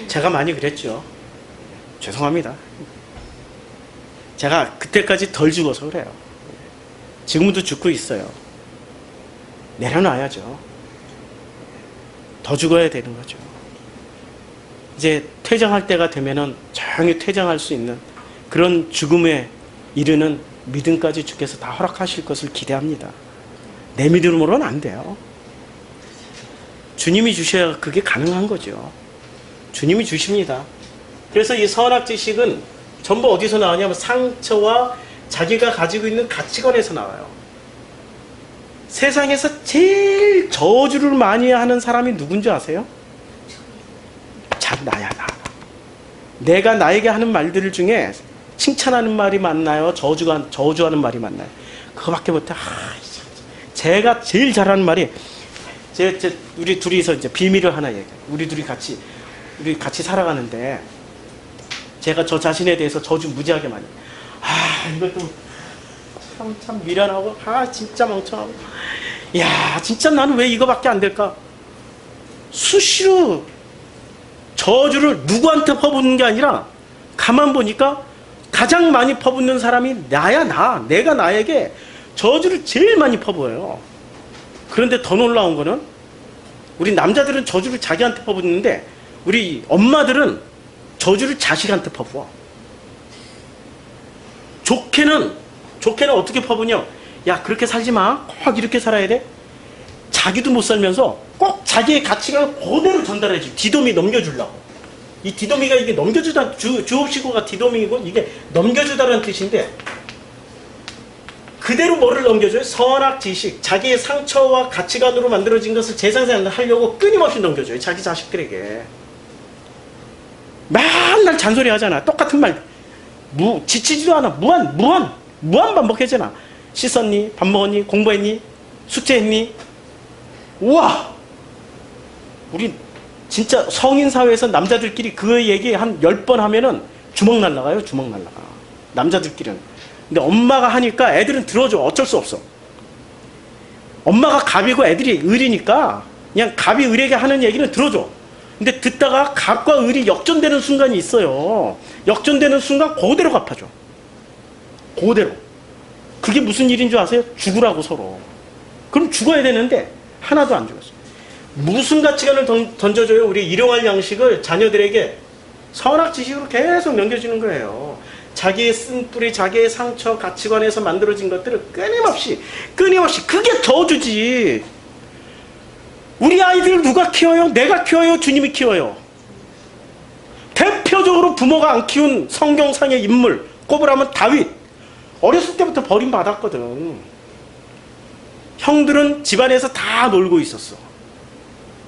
제가 많이 그랬죠. 죄송합니다. 제가 그때까지 덜 죽어서 그래요. 지금도 죽고 있어요. 내려놔야죠. 더 죽어야 되는 거죠. 이제 퇴장할 때가 되면은 조용히 퇴장할 수 있는 그런 죽음에 이르는 믿음까지 주께서 다 허락하실 것을 기대합니다. 내 믿음으로는 안 돼요. 주님이 주셔야 그게 가능한 거죠. 주님이 주십니다. 그래서 이 선악 지식은 전부 어디서 나오냐면 상처와 자기가 가지고 있는 가치관에서 나와요. 세상에서 제일 저주를 많이 하는 사람이 누군지 아세요? 나야, 나. 내가 나에게 하는 말들 중에 칭찬하는 말이 맞나요? 저주하는 말이 맞나요? 그거밖에 못해. 제가 제일 잘하는 말이 우리 둘이서 이제 비밀을 하나 얘기해요. 우리 같이 살아가는데 제가 저 자신에 대해서 저주 무지하게 많이. 이것도 참 미련하고, 진짜 멍청하고. 야, 진짜 나는 왜 이거밖에 안 될까? 수시로 저주를 누구한테 퍼붓는 게 아니라 가만 보니까 가장 많이 퍼붓는 사람이 나야. 내가 나에게 저주를 제일 많이 퍼부어요. 그런데 더 놀라운 거는 우리 남자들은 저주를 자기한테 퍼붓는데 우리 엄마들은 저주를 자식한테 퍼부어. 좋게는 어떻게 퍼부냐? 야, 그렇게 살지 마. 꼭 이렇게 살아야 돼. 자기도 못 살면서 꼭 자기의 가치관을 그대로 전달해줘. 디도미 넘겨주려고. 이 디도미가 이게 넘겨주다, 주옵시고가 디도미이고 이게 넘겨주다라는 뜻인데 그대로 뭐를 넘겨줘요? 선악 지식, 자기의 상처와 가치관으로 만들어진 것을 재생산하려고 끊임없이 넘겨줘요. 자기 자식들에게. 맨날 잔소리 하잖아. 똑같은 말. 지치지도 않아. 무한 반복하잖아. 씻었니? 밥 먹었니? 공부했니? 숙제했니? 우와! 우리 진짜 성인 사회에서 남자들끼리 그 얘기 한 10번 하면은 주먹 날라가요. 남자들끼리는. 근데 엄마가 하니까 애들은 들어줘. 어쩔 수 없어. 엄마가 갑이고 애들이 을이니까 그냥 갑이 을에게 하는 얘기는 들어줘. 근데 듣다가 갑과 을이 역전되는 순간이 있어요. 역전되는 순간 그대로 갚아줘. 그대로. 그게 무슨 일인 줄 아세요? 죽으라고 서로. 그럼 죽어야 되는데 하나도 안 죽었어. 무슨 가치관을 던져줘요? 우리 일용할 양식을 자녀들에게 선악 지식으로 계속 넘겨주는 거예요. 자기의 쓴뿌리, 자기의 상처, 가치관에서 만들어진 것들을 끊임없이 그게 저주지. 우리 아이들을 누가 키워요? 내가 키워요? 주님이 키워요? 대표적으로 부모가 안 키운 성경상의 인물 꼽으라면 다윗. 어렸을 때부터 버림받았거든. 형들은 집안에서 다 놀고 있었어.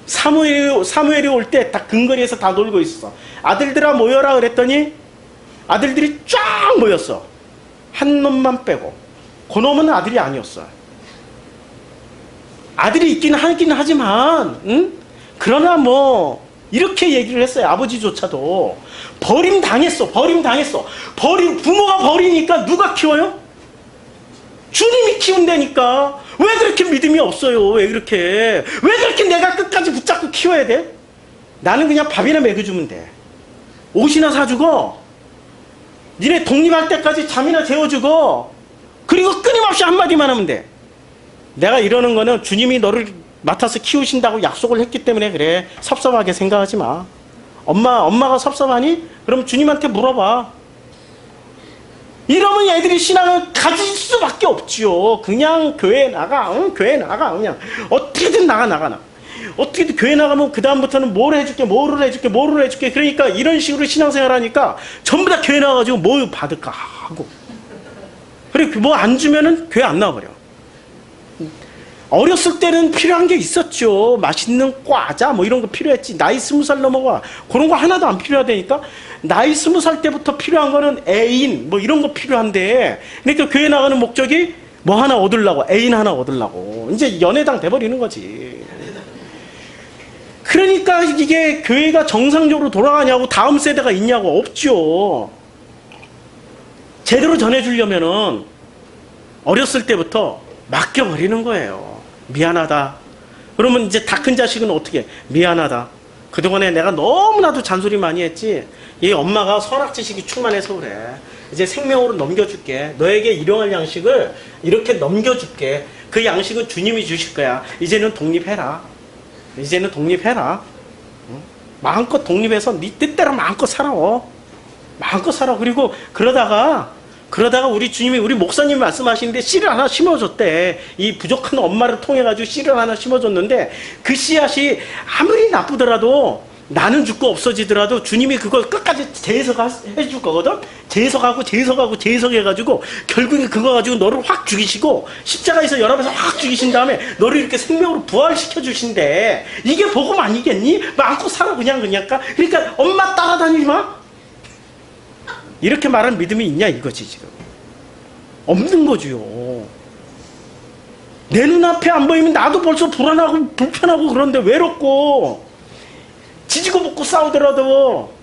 사무엘이 올 때 딱 근거리에서 다 놀고 있었어. 아들들아 모여라 그랬더니 아들들이 쫙 모였어. 한 놈만 빼고. 그 놈은 아들이 아니었어. 아들이 있긴 하긴 하지만, 응? 그러나 뭐 이렇게 얘기를 했어요. 아버지조차도 버림당했어. 부모가 버리니까 누가 키워요? 주님이 키운다니까. 왜 그렇게 믿음이 없어요? 왜 그렇게 내가 끝까지 붙잡고 키워야 돼? 나는 그냥 밥이나 먹여주면 돼. 옷이나 사주고 니네 독립할 때까지 잠이나 재워주고, 그리고 끊임없이 한마디만 하면 돼. 내가 이러는 거는 주님이 너를 맡아서 키우신다고 약속을 했기 때문에 그래. 섭섭하게 생각하지 마. 엄마가 섭섭하니? 그럼 주님한테 물어봐. 이러면 애들이 신앙을 가질 수밖에 없지요. 그냥 교회 나가, 그냥 어떻게든 나가. 어떻게든 교회 나가면 그 다음부터는 뭐를 해줄게. 그러니까 이런 식으로 신앙생활 하니까 전부 다 교회 나가가지고 뭐 받을까 하고. 그리고 뭐 안 주면은 교회 안 나와버려. 어렸을 때는 필요한 게 있었죠. 맛있는 과자 뭐 이런 거 필요했지. 나이 20살 넘어가 그런 거 하나도 안 필요하다니까. 나이 20살 때부터 필요한 거는 애인 뭐 이런 거 필요한데, 그러니까 교회 나가는 목적이 뭐 하나 얻으려고, 애인 하나 얻으려고. 이제 연애당 돼버리는 거지. 그러니까 이게 교회가 정상적으로 돌아가냐고, 다음 세대가 있냐고. 없죠. 제대로 전해주려면은 어렸을 때부터 맡겨버리는 거예요. 미안하다. 그러면 이제 다 큰 자식은 어떻게 해? 미안하다. 그동안에 내가 너무나도 잔소리 많이 했지. 얘 엄마가 선악지식이 충만해서 그래. 이제 생명으로 넘겨줄게. 너에게 일용할 양식을 이렇게 넘겨줄게. 그 양식은 주님이 주실 거야. 이제는 독립해라. 응? 마음껏 독립해서 네 뜻대로 마음껏 살아. 그리고 그러다가 우리 주님이, 우리 목사님이 말씀하시는데 씨를 하나 심어줬대. 이 부족한 엄마를 통해가지고 씨를 하나 심어줬는데, 그 씨앗이 아무리 나쁘더라도, 나는 죽고 없어지더라도 주님이 그걸 끝까지 재해석해줄 거거든? 재해석해가지고 결국에 그거 가지고 너를 확 죽이시고, 십자가에서 연합해서 확 죽이신 다음에 너를 이렇게 생명으로 부활시켜 주신대. 이게 복음 아니겠니? 마음껏 살아 그냥. 그러니까 엄마 따라다니지 마. 이렇게 말하는 믿음이 있냐 이거지. 지금 없는 거지요. 내 눈앞에 안 보이면 나도 벌써 불안하고 불편하고, 그런데 외롭고 지지고 볶고 싸우더라도,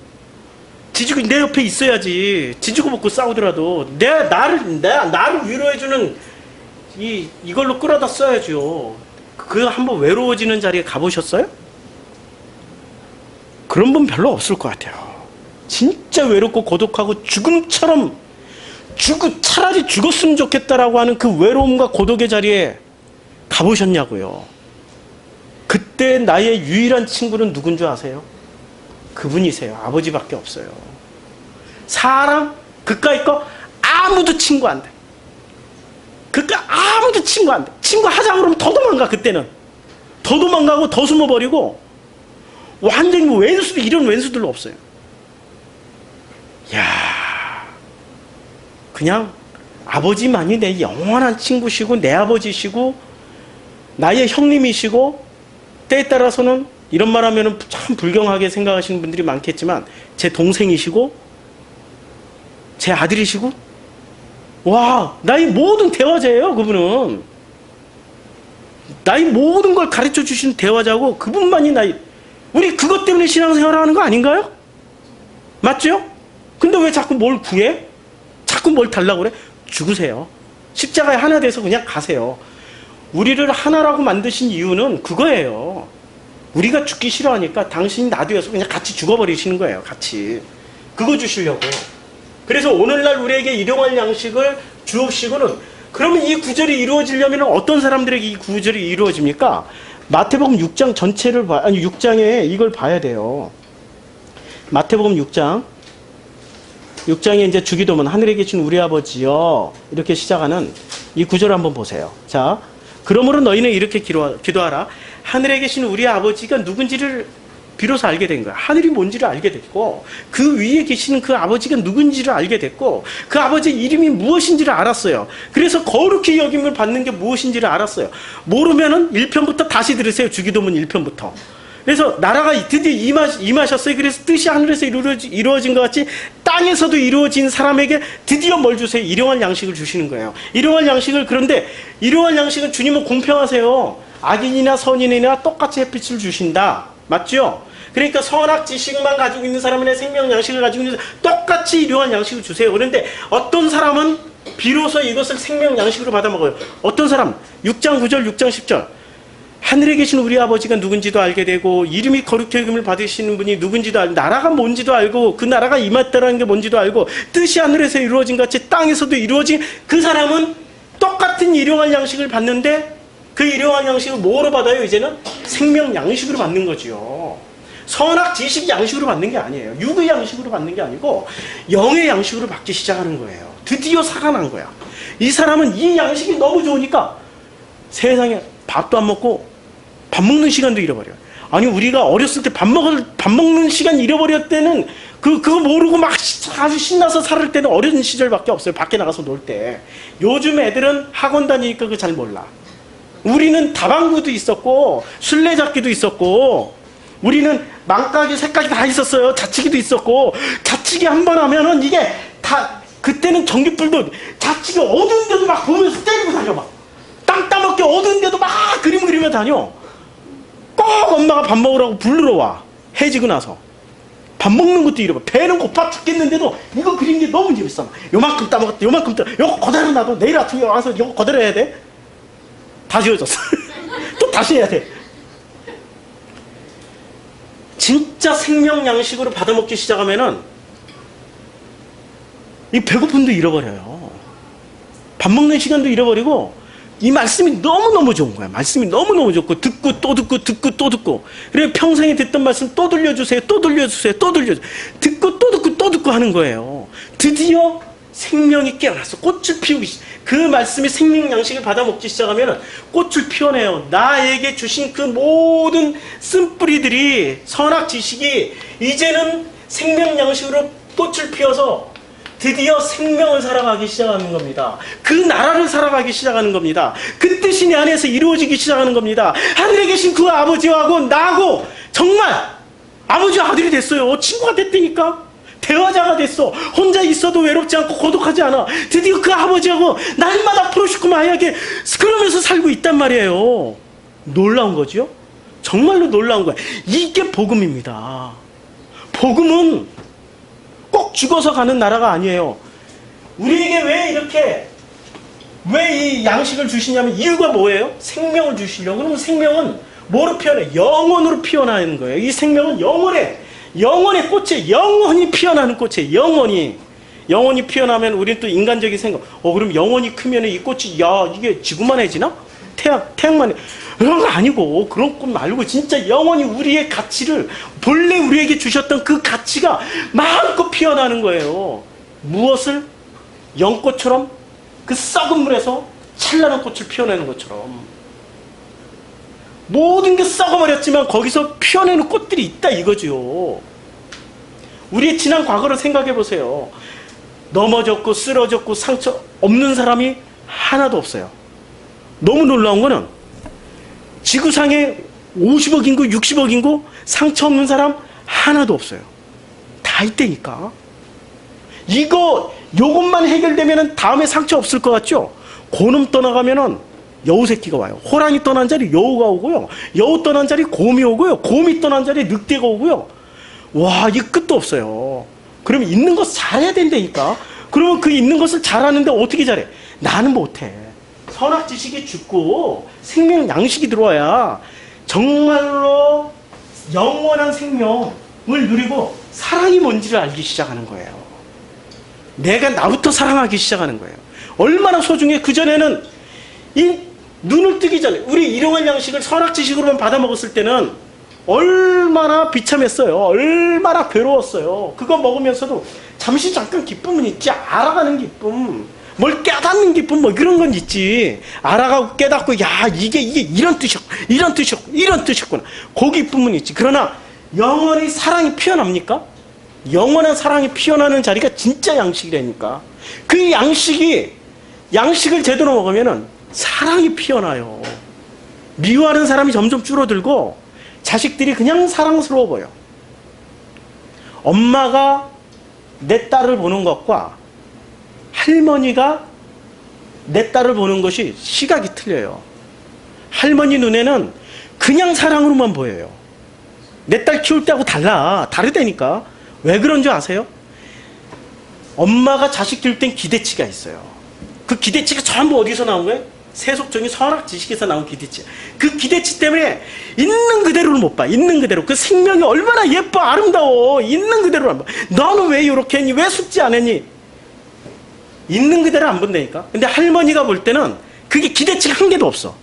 내 옆에 있어야지. 지지고 볶고 싸우더라도 나를 위로해주는 이걸로 끌어다 써야죠. 그 한번 외로워지는 자리에 가보셨어요? 그런 분 별로 없을 것 같아요. 진짜 외롭고 고독하고 차라리 죽었으면 좋겠다라고 하는 그 외로움과 고독의 자리에 가보셨냐고요. 그때 나의 유일한 친구는 누군 줄 아세요? 그분이세요. 아버지밖에 없어요. 사람 그까이 거 아무도 친구 안 돼. 아무도 친구 안 돼. 친구 하자 그러면 더 도망가. 그때는 더 도망가고 더 숨어버리고, 완전히 뭐 이런 왼수들도 없어요. 야, 그냥 아버지만이 내 영원한 친구시고, 내 아버지시고, 나의 형님이시고, 때에 따라서는 이런 말 하면 참 불경하게 생각하시는 분들이 많겠지만, 제 동생이시고 제 아들이시고, 와, 나의 모든 대화자예요. 그분은 나의 모든 걸 가르쳐 주신 대화자고, 그분만이 우리 그것 때문에 신앙생활을 하는 거 아닌가요? 맞죠? 근데 왜 자꾸 뭘 구해? 자꾸 뭘 달라고 그래? 죽으세요. 십자가에 하나 돼서 그냥 가세요. 우리를 하나라고 만드신 이유는 그거예요. 우리가 죽기 싫어하니까 당신이 놔두어서 그냥 같이 죽어버리시는 거예요. 같이. 그거 주시려고. 그래서 오늘날 우리에게 일용할 양식을 주옵시고는, 그러면 이 구절이 이루어지려면 어떤 사람들에게 이 구절이 이루어집니까? 마태복음 6장 전체를 6장에 이걸 봐야 돼요. 마태복음 6장 6장에 이제 주기도문 하늘에 계신 우리 아버지여 이렇게 시작하는 이 구절을 한번 보세요. 자, 그러므로 너희는 이렇게 기도하라. 하늘에 계신 우리 아버지가 누군지를 비로소 알게 된 거야. 하늘이 뭔지를 알게 됐고 그 위에 계시는 그 아버지가 누군지를 알게 됐고 그 아버지의 이름이 무엇인지를 알았어요. 그래서 거룩히 여김을 받는 게 무엇인지를 알았어요. 모르면은 1편부터 다시 들으세요. 주기도문 1편부터. 그래서 나라가 드디어 임하셨어요. 그래서 뜻이 하늘에서 이루어진 것 같이 땅에서도 이루어진 사람에게 드디어 뭘 주세요? 일용할 양식을 주시는 거예요. 일용할 양식을, 그런데 일용할 양식은 주님은 공평하세요. 악인이나 선인이나 똑같이 햇빛을 주신다. 맞죠? 그러니까 선악 지식만 가지고 있는 사람이나 생명 양식을 가지고 있는 사람 똑같이 일용할 양식을 주세요. 그런데 어떤 사람은 비로소 이것을 생명 양식으로 받아 먹어요. 어떤 사람 6장 9절 6장 10절 하늘에 계신 우리 아버지가 누군지도 알게 되고 이름이 거룩히 여김을 받으시는 분이 누군지도 알고 나라가 뭔지도 알고 그 나라가 임했다는 게 뭔지도 알고 뜻이 하늘에서 이루어진 것 같이 땅에서도 이루어진 그 사람은 똑같은 일용할 양식을 받는데 그 일용할 양식을 뭐로 받아요? 이제는 생명 양식으로 받는 거지요. 선악 지식 양식으로 받는 게 아니에요. 육의 양식으로 받는 게 아니고 영의 양식으로 받기 시작하는 거예요. 드디어 살아난 거야. 이 사람은 이 양식이 너무 좋으니까 세상에 밥도 안 먹고 밥 먹는 시간도 잃어버려요. 아니 우리가 어렸을 때 밥 먹는 시간 잃어버렸을 때는 그거 모르고 막 아주 신나서 살을 때는 어린 시절밖에 없어요. 밖에 나가서 놀 때. 요즘 애들은 학원 다니니까 그거 잘 몰라. 우리는 다방구도 있었고 술래잡기도 있었고 우리는 망까기 새까기 다 있었어요. 자치기도 있었고 자치기 한 번 하면은 이게 다 그때는 전기불도 자치기 어두운 데도 막 보면서 때리고 다녀 막. 땅 따먹게 어두운 데도 막 그림 그리며 다녀. 꼭 엄마가 밥 먹으라고 부르러 와. 해지고 나서. 밥 먹는 것도 잃어버. 배는 고파 죽겠는데도 이거 그린 게 너무 재밌어. 요만큼 따먹었다. 요만큼 따. 요거 그대로 놔둬. 내일 아침에 와서 요거 그대로 해야 돼. 다 지워졌어. 또 다시 해야 돼. 진짜 생명 양식으로 받아먹기 시작하면은 이 배고픔도 잃어버려요. 밥 먹는 시간도 잃어버리고 이 말씀이 너무너무 좋은 거야. 말씀이 너무너무 좋고 듣고 또 듣고 듣고 또 듣고 그래서 평생에 듣던 말씀 또 들려주세요. 또 들려주세요. 또 들려주세요. 듣고 또 듣고 또 듣고 하는 거예요. 드디어 생명이 깨어났어. 꽃을 피우기 시작. 그 말씀이 생명 양식을 받아먹기 시작하면 꽃을 피워내요. 나에게 주신 그 모든 쓴뿌리들이 선악 지식이 이제는 생명 양식으로 꽃을 피워서 드디어 생명을 살아가기 시작하는 겁니다. 그 나라를 살아가기 시작하는 겁니다. 그 뜻이 내 안에서 이루어지기 시작하는 겁니다. 하늘에 계신 그 아버지하고 나하고 정말 아버지와 아들이 됐어요. 친구가 됐다니까. 대화자가 됐어. 혼자 있어도 외롭지 않고 고독하지 않아. 드디어 그 아버지하고 날마다 프로시코 마약에 그러면서 살고 있단 말이에요. 놀라운 거죠? 정말로 놀라운 거야. 이게 복음입니다. 복음은 꼭 죽어서 가는 나라가 아니에요. 우리에게 왜 이 양식을 주시냐면 이유가 뭐예요? 생명을 주시려고. 그러면 생명은 뭐로 피어나요? 영원으로 피어나는 거예요. 이 생명은 영원의 꽃에 영원히 피어나는 꽃에 영원히 피어나면 우리는 또 인간적인 생각. 그럼 영원히 크면 이 꽃이 이게 지구만 해지나? 태양만 해. 그런 거 아니고 그런 것 말고 진짜 영원히 우리의 가치를 본래 우리에게 주셨던 그 가치가 마음껏 피어나는 거예요. 무엇을? 연꽃처럼 그 썩은 물에서 찬란한 꽃을 피워내는 것처럼 모든 게 썩어버렸지만 거기서 피어내는 꽃들이 있다 이거죠. 우리의 지난 과거를 생각해 보세요. 넘어졌고 쓰러졌고 상처 없는 사람이 하나도 없어요. 너무 놀라운 거는 지구상에 50억 인구 60억 인구 상처 없는 사람 하나도 없어요. 다 있다니까. 요것만 해결되면 다음에 상처 없을 것 같죠? 고놈 떠나가면은 여우 새끼가 와요. 호랑이 떠난 자리 여우가 오고요. 여우 떠난 자리 곰이 오고요. 곰이 떠난 자리 늑대가 오고요. 와, 이 끝도 없어요. 그러면 있는 것 잘해야 된다니까. 그러면 그 있는 것을 잘하는데 어떻게 잘해? 나는 못해. 선악 지식이 죽고 생명 양식이 들어와야 정말로 영원한 생명을 누리고 사랑이 뭔지를 알기 시작하는 거예요. 내가 나부터 사랑하기 시작하는 거예요. 얼마나 소중해. 그전에는 이 눈을 뜨기 전에 우리 일용할 양식을 선악 지식으로만 받아 먹었을 때는 얼마나 비참했어요. 얼마나 괴로웠어요. 그거 먹으면서도 잠시 잠깐 기쁨은 있지. 알아가는 기쁨, 뭘 깨닫는 기쁨, 뭐 그런 건 있지. 알아가고 깨닫고, 야, 이게 이런 이런 뜻이었구나. 그 기쁨은 있지. 그러나 영원히 사랑이 피어납니까? 영원한 사랑이 피어나는 자리가 진짜 양식이라니까. 그 양식을 제대로 먹으면은 사랑이 피어나요. 미워하는 사람이 점점 줄어들고 자식들이 그냥 사랑스러워 보여. 엄마가 내 딸을 보는 것과 할머니가 내 딸을 보는 것이 시각이 틀려요. 할머니 눈에는 그냥 사랑으로만 보여요. 내 딸 키울 때하고 다르다니까. 왜 그런 줄 아세요? 엄마가 자식 키울 땐 기대치가 있어요. 그 기대치가 전부 어디서 나온 거예요? 세속적인 선악 지식에서 나온 기대치. 그 기대치 때문에 있는 그대로를 못 봐. 있는 그대로. 그 생명이 얼마나 예뻐, 아름다워. 있는 그대로 안 봐. 너는 왜 이렇게 했니? 왜 숙지 안 했니? 있는 그대로 안 본다니까. 근데 할머니가 볼 때는 그게 기대치가 한 개도 없어.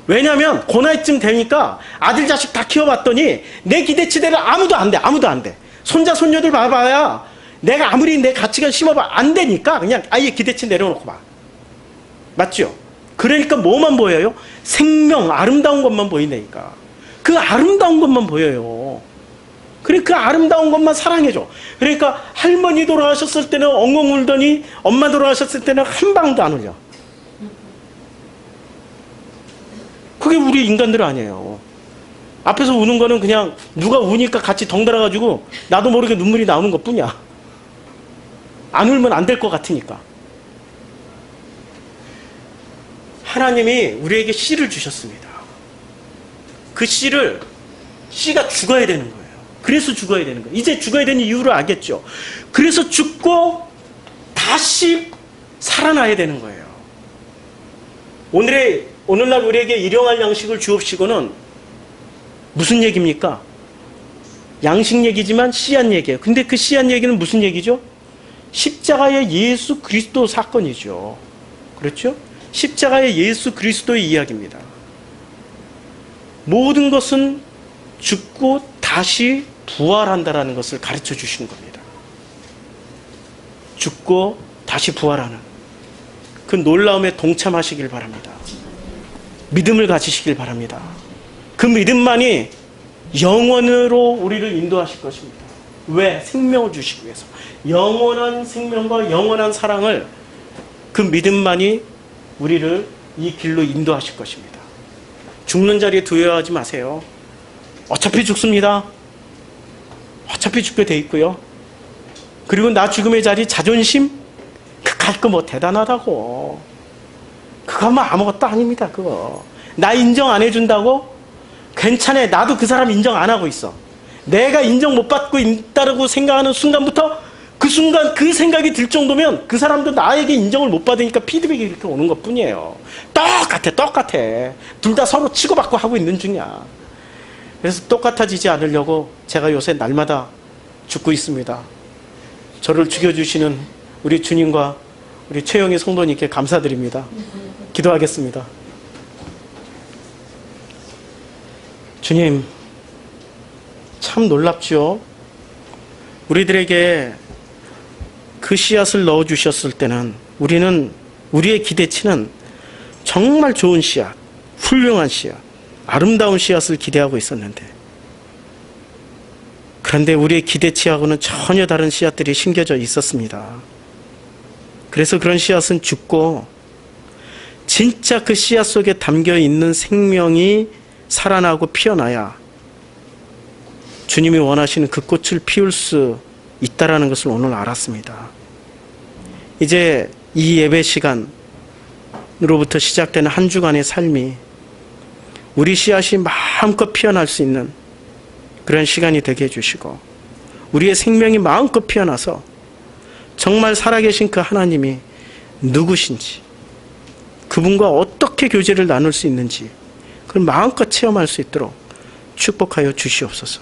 왜냐면 그 나이쯤 되니까 아들 자식 다 키워봤더니 내 기대치대로 아무도 안 돼. 손자 손녀들 봐봐야 내가 아무리 내 가치관 심어봐 안 되니까 그냥 아예 기대치 내려놓고 봐. 맞죠? 그러니까 뭐만 보여요? 생명, 아름다운 것만 보인다니까. 그 아름다운 것만 보여요. 그래, 그 아름다운 것만 사랑해줘. 그러니까 할머니 돌아가셨을 때는 엉엉 울더니 엄마 돌아가셨을 때는 한 방도 안 울려. 그게 우리 인간들 아니에요. 앞에서 우는 거는 그냥 누가 우니까 같이 덩달아가지고 나도 모르게 눈물이 나오는 것 뿐이야. 안 울면 안 될 것 같으니까. 하나님이 우리에게 씨를 주셨습니다. 그 씨가 죽어야 되는 거예요. 그래서 죽어야 되는 거예요. 이제 죽어야 되는 이유를 알겠죠. 그래서 죽고 다시 살아나야 되는 거예요. 오늘날 우리에게 일용할 양식을 주옵시고는 무슨 얘기입니까? 양식 얘기지만 씨앗 얘기예요. 근데 그 씨앗 얘기는 무슨 얘기죠? 십자가의 예수 그리스도 사건이죠. 그렇죠? 십자가의 예수 그리스도의 이야기입니다. 모든 것은 죽고 다시 부활한다라는 것을 가르쳐 주시는 겁니다. 죽고 다시 부활하는 그 놀라움에 동참하시길 바랍니다. 믿음을 가지시길 바랍니다. 그 믿음만이 영원으로 우리를 인도하실 것입니다. 왜? 생명을 주시기 위해서. 영원한 생명과 영원한 사랑을, 그 믿음만이 우리를 이 길로 인도하실 것입니다. 죽는 자리에 두려워하지 마세요. 어차피 죽습니다. 어차피 죽게 돼 있고요. 그리고 나 죽음의 자리 자존심? 갈 거 뭐 대단하다고. 그거 뭐 아무것도 아닙니다. 그거. 나 인정 안 해준다고? 괜찮아. 나도 그 사람 인정 안 하고 있어. 내가 인정 못 받고 있다고 생각하는 순간부터 그 순간 그 생각이 들 정도면 그 사람도 나에게 인정을 못 받으니까 피드백이 이렇게 오는 것 뿐이에요. 똑같아. 둘 다 서로 치고받고 하고 있는 중이야. 그래서 똑같아지지 않으려고 제가 요새 날마다 죽고 있습니다. 저를 죽여주시는 우리 주님과 우리 최영희 성도님께 감사드립니다. 기도하겠습니다. 주님, 참 놀랍죠? 우리들에게 그 씨앗을 넣어주셨을 때는 우리의 기대치는 정말 좋은 씨앗, 훌륭한 씨앗, 아름다운 씨앗을 기대하고 있었는데, 그런데 우리의 기대치하고는 전혀 다른 씨앗들이 심겨져 있었습니다. 그래서 그런 씨앗은 죽고 진짜 그 씨앗 속에 담겨 있는 생명이 살아나고 피어나야 주님이 원하시는 그 꽃을 피울 수 있다라는 것을 오늘 알았습니다. 이제 이 예배 시간으로부터 시작되는 한 주간의 삶이 우리 씨앗이 마음껏 피어날 수 있는 그런 시간이 되게 해주시고, 우리의 생명이 마음껏 피어나서 정말 살아계신 그 하나님이 누구신지, 그분과 어떻게 교제를 나눌 수 있는지 그걸 마음껏 체험할 수 있도록 축복하여 주시옵소서.